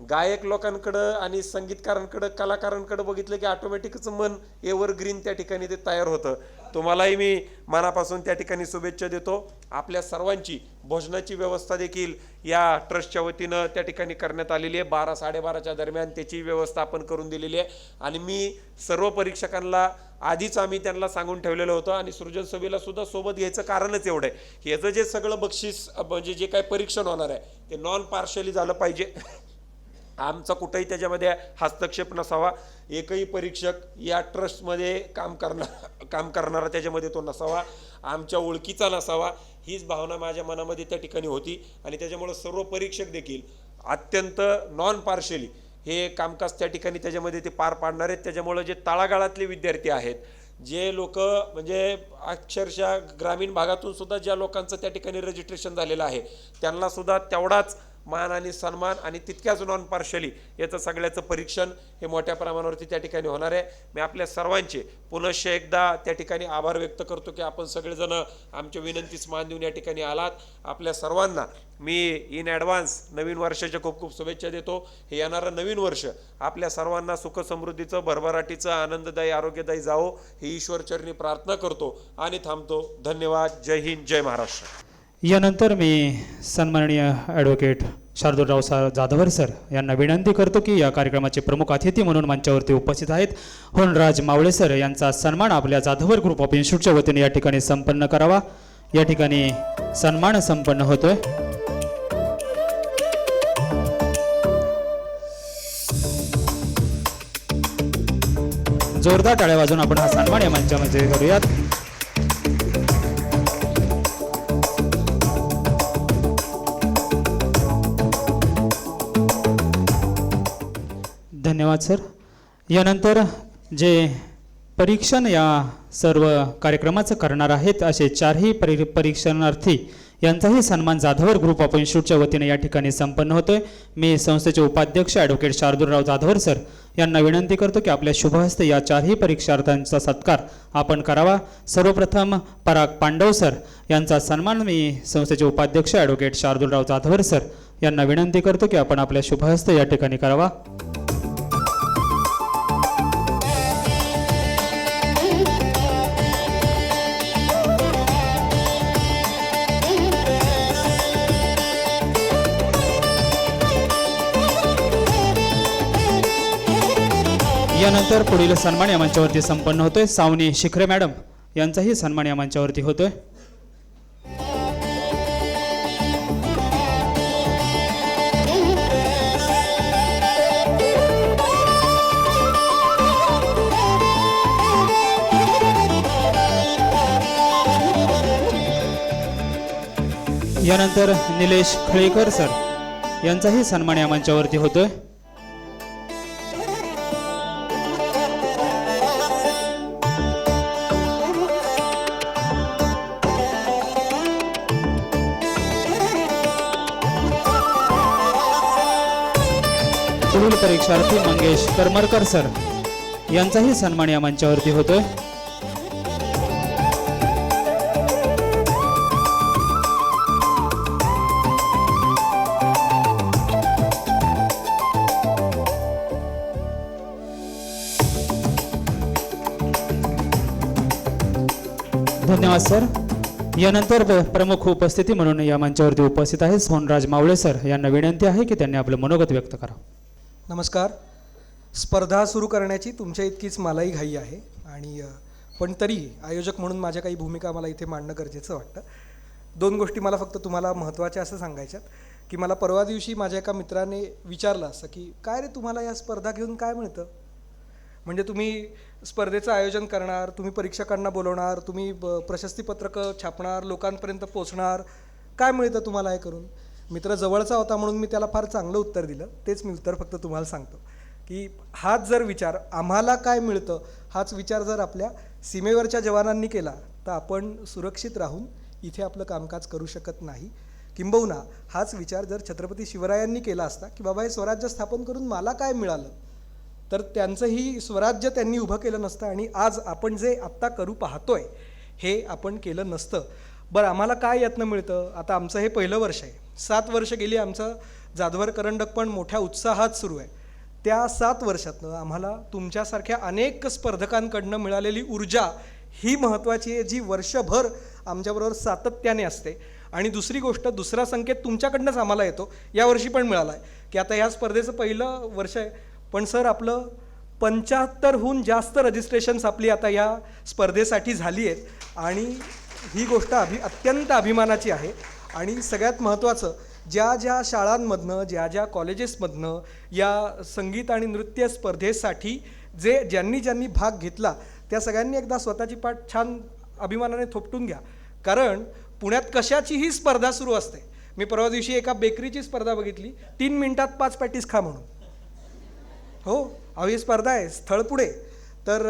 गायक लोकांकडं आणि संगीतकारांकडं कलाकारांकडं बघितलं की ऑटोमॅटिकच मन एव्हरग्रीन त्या ठिकाणी ते तयार होतं. तुम्हालाही मी मनापासून त्या ठिकाणी शुभेच्छा देतो. आपल्या सर्वांची भोजनाची व्यवस्था देखील या ट्रस्टच्या वतीनं त्या ठिकाणी करण्यात आलेली आहे. 12-12:30च्या दरम्यान त्याची व्यवस्था आपण करून दिलेली आहे. आणि मी सर्व परीक्षकांना आधीच आम्ही त्यांना सांगून ठेवलेलं होतं आणि सृजन सभेला सुद्धा सोबत घ्यायचं कारणच एवढं आहे की याचं जे सगळं बक्षीस म्हणजे जे काही परीक्षण होणार आहे ते नॉन पार्शली झालं पाहिजे. आमचा कुठंही त्याच्यामध्ये हस्तक्षेप नसावा. एकही परीक्षक या ट्रस्टमध्ये काम करणारा त्याच्यामध्ये तो नसावा, आमच्या ओळखीचा नसावा, हीच भावना माझ्या मनामध्ये त्या ठिकाणी होती. आणि त्याच्यामुळं सर्व परीक्षक देखील अत्यंत नॉन पार्शली हे कामकाज त्या ठिकाणी त्याच्यामध्ये ते पार पाडणार आहेत. त्याच्यामुळं जे तळागाळातले विद्यार्थी आहेत, जे लोक म्हणजे अक्षरशः ग्रामीण भागातून सुद्धा ज्या लोकांचं त्या ठिकाणी रजिस्ट्रेशन झालेलं आहे त्यांना सुद्धा तेवढाच मान आणि सन्मान आणि तितक्याच नॉन पार्शली याचं सगळ्याचं परीक्षण हे मोठ्या प्रमाणावरती त्या ठिकाणी होणार आहे. मी आपल्या सर्वांचे पुनश्च एकदा त्या ठिकाणी आभार व्यक्त करतो की आपण सगळेजण आमच्या विनंतीस मान देऊन या ठिकाणी आलात. आपल्या सर्वांना मी इन ॲडव्हान्स नवीन वर्षाच्या खूप खूप शुभेच्छा देतो. हे येणारं नवीन वर्ष आपल्या सर्वांना सुख समृद्धीचं, भरभराटीचं, आनंददायी, आरोग्यदायी जावो ही ईश्वरचरणी प्रार्थना करतो आणि थांबतो. धन्यवाद. जय हिंद, जय महाराष्ट्र. यानंतर मी सन्माननीय ॲडव्होकेट शार्दूलराव जाधवर सर यांना विनंती करतो की या कार्यक्रमाचे प्रमुख अतिथी म्हणून मंचावरती उपस्थित आहेत होनराज मावळे सर यांचा सन्मान आपल्या जाधवर ग्रुप ऑफ इन्स्टिट्यूटच्या वतीने या ठिकाणी संपन्न करावा. या ठिकाणी सन्मान संपन्न होतोय. जोरदार टाळ्या वाजवून आपण हा सन्मान या मंचामध्ये करूयात. धन्यवाद सर. यानंतर जे परीक्षण या सर्व कार्यक्रमाचं करणार आहेत असे चारही परीक्षणार्थी यांचाही सन्मान जाधवर ग्रुप ऑफ इन्स्टिट्यूटच्या वतीने या ठिकाणी संपन्न होतोय. मी संस्थेचे उपाध्यक्ष ॲडव्होकेट शार्दूलराव जाधवर सर यांना विनंती करतो की आपल्या शुभहस्ते या चारही परीक्षार्थ्यांचा सत्कार आपण करावा. सर्वप्रथम पराग पांडव सर यांचा सन्मान मी संस्थेचे उपाध्यक्ष ॲडव्होकेट शार्दूलराव जाधवर सर यांना विनंती करतो की आपण आपल्या शुभहस्ते या ठिकाणी करावा. यानंतर पुढील सन्मान या मंचावरती संपन्न होतोय. सावनी शिखरे मॅडम यांचाही सन्मान या मंचावरती होतोय. यानंतर निलेश खळेकर सर यांचाही सन्मान या मंचावरती होतोय. पुढील परीक्षार्थी मंगेश करमरकर सर यांचाही सन्मान या मंचावरती होतोय. धन्यवाद सर. यानंतर प्रमुख उपस्थिती म्हणून या मंचावरती उपस्थित आहेत सोनराज मावळे सर. यांना विनंती आहे की त्यांनी आपलं मनोगत व्यक्त करावं. नमस्कार. स्पर्धा सुरू करण्याची तुमच्या इतकीच मलाही घाई आहे आणि पण तरी आयोजक म्हणून माझ्या काही भूमिका मला इथे मांडणं गरजेचं वाटतं. 2 गोष्टी मला फक्त तुम्हाला महत्त्वाच्या असं सांगायच्यात की मला परवा दिवशी माझ्या एका मित्राने विचारलं असं की काय रे तुम्हाला या स्पर्धा घेऊन काय मिळतं, म्हणजे तुम्ही स्पर्धेचं आयोजन करणार, तुम्ही परीक्षकांना बोलवणार, तुम्ही प्रशस्तीपत्रकं छापणार, लोकांपर्यंत पोचणार, काय मिळतं तुम्हाला हे करून. मित्र जवळचा होता म्हणून मी त्याला फार चांगलं उत्तर दिलं. तेच मी उत्तर फक्त तुम्हाला सांगतो की हाच जर विचार आम्हाला काय मिळतं हाच विचार जर आपल्या सीमेवरच्या जवानांनी केला तर आपण सुरक्षित राहून इथे आपलं कामकाज करू शकत नाही. किंबहुना हाच विचार जर छत्रपती शिवरायांनी केला असता की बाबा हे स्वराज्य स्थापन करून मला काय मिळालं, तर त्यांचंही स्वराज्य त्यांनी उभं केलं नसतं आणि आज आपण जे आत्ता करू पाहतोय हे आपण केलं नसतं. बरं, आम्हाला काय यातनं मिळतं. आता आमचं हे पहिलं वर्ष आहे. 7 वर्ष गेली आमचं जाधवर करंडक पण मोठ्या उत्साहात सुरू आहे. त्या 7 वर्षातनं आम्हाला तुमच्यासारख्या अनेक स्पर्धकांकडनं मिळालेली ऊर्जा ही महत्त्वाची आहे, जी वर्षभर आमच्याबरोबर सातत्याने असते. आणि दुसरी गोष्ट, दुसरा संकेत तुमच्याकडनंच आम्हाला येतो. यावर्षी पण मिळाला आहे की आता ह्या स्पर्धेचं पहिलं वर्ष आहे पण सर आपलं 75हून जास्त रजिस्ट्रेशन्स आपली आता या स्पर्धेसाठी झाली आहेत आणि ही गोष्ट अत्यंत अभिमानाची आहे. आणि सगळ्यात महत्त्वाचं, ज्या ज्या शाळांमधनं ज्या ज्या कॉलेजेसमधनं या संगीत आणि नृत्य स्पर्धेसाठी ज्यांनी भाग घेतला त्या सगळ्यांनी एकदा स्वतःची पाठ छान अभिमानाने थोपटून घ्या. कारण पुण्यात कशाचीही स्पर्धा सुरू असते. मी परवा दिवशी एका बेकरीची स्पर्धा बघितली, 3 मिनिटात 5 पॅटीस खा म्हणून. हो, अहो ही स्पर्धा आहे स्थळ पुढे. तर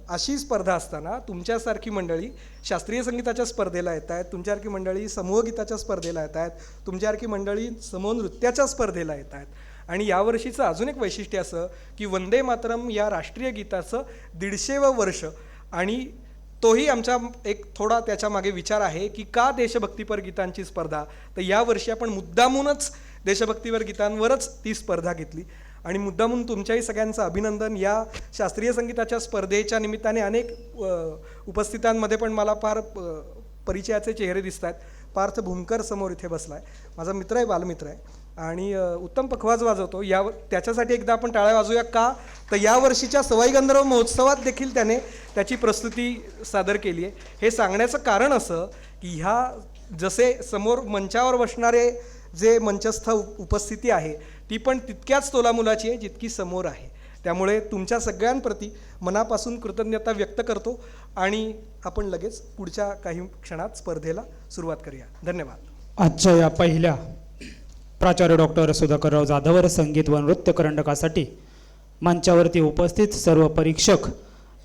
अशी स्पर्धा असताना तुमच्यासारखी मंडळी शास्त्रीय संगीताच्या स्पर्धेला येत आहेत, तुमच्यासारखी मंडळी समूहगीताच्या स्पर्धेला येत आहेत, तुमच्यासारखी मंडळी समूह नृत्याच्या स्पर्धेला येत आहेत. आणि यावर्षीचं अजून एक वैशिष्ट्य असं की वंदे मातरम या राष्ट्रीय गीताचं 150वं वर्ष आणि तोही आमचा एक थोडा त्याच्यामागे विचार आहे की का देशभक्तीपर गीतांची स्पर्धा. तर यावर्षी आपण मुद्दामूनच देशभक्तीपर गीतांवरच ती स्पर्धा घेतली आणि मुद्दामून तुमच्याही सगळ्यांचं अभिनंदन. या शास्त्रीय संगीताच्या स्पर्धेच्या निमित्ताने अनेक उपस्थितांमध्ये पण मला फार परिचयाचे चेहरे दिसत आहेत. पार्थ भूमकर समोर इथे बसला आहे, माझा मित्र आहे, बालमित्र आहे आणि उत्तम पखवाज वाजवतो. त्याच्यासाठी एकदा आपण टाळ्या वाजवूया का, तर यावर्षीच्या सवाई गंधर्व महोत्सवात देखील त्याने त्याची प्रस्तुती सादर केली आहे. हे सांगण्याचं कारण असं की ह्या जसे समोर मंचावर बसणारे जे मंचस्थ उपस्थिती आहे ती पण तितक्याच तोलामुलाची आहे जितकी समोर आहे. त्यामुळे तुमच्या सगळ्यांप्रती मनापासून कृतज्ञता व्यक्त करतो आणि आपण लगेच पुढच्या काही क्षणात स्पर्धेला सुरुवात करूया. धन्यवाद. आजच्या या पहिल्या प्राचार्य डॉक्टर सुधाकरराव जाधवर संगीत व नृत्य करंडकासाठी मंचावरती उपस्थित सर्व परीक्षक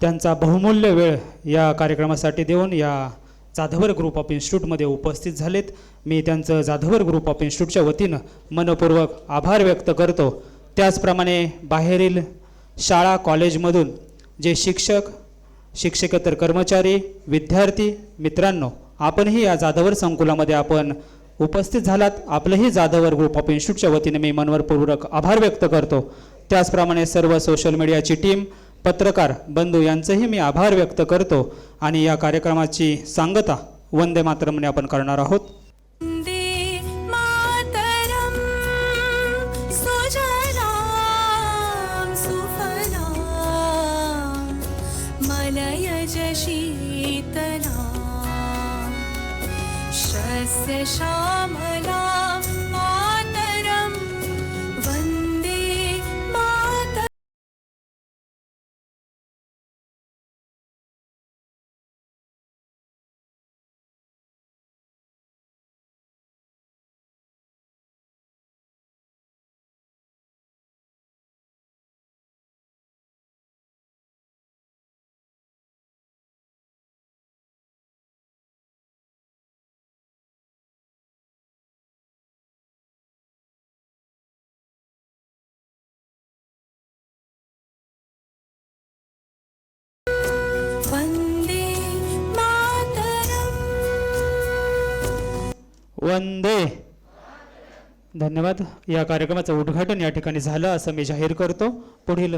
त्यांचा बहुमूल्य वेळ या कार्यक्रमासाठी देऊन या जाधवर ग्रुप ऑफ इन्स्टिट्यूटमध्ये उपस्थित झालेत. मी त्यांचं जाधवर ग्रुप ऑफ इन्स्टिट्यूटच्या वतीनं मनपूर्वक आभार व्यक्त करतो. त्याचप्रमाणे बाहेरील शाळा कॉलेजमधून जे शिक्षक शिक्षकेतर कर्मचारी विद्यार्थी मित्रांनो, आपणही या जाधवर संकुलामध्ये आपण उपस्थित झालात. आपलंही जाधवर ग्रुप ऑफ इन्स्टिट्यूटच्या वतीने मी मनपूर्वक आभार व्यक्त करतो. त्याचप्रमाणे सर्व सोशल मीडियाची टीम, पत्रकार बंधू यांचेही मी आभार व्यक्त करतो. आणि या कार्यक्रमाची सांगता वंदे मातरमने आपण करणार आहोत. वन्दे मातरं सुजलां सुफलां मलयज शीतलां शस्य श्यामलां मातरं वन्दे मातरम्. वंदे. धन्यवाद. या कार्यक्रमाचं उद्घाटन या ठिकाणी झालं असं मी जाहीर करतो. पुढील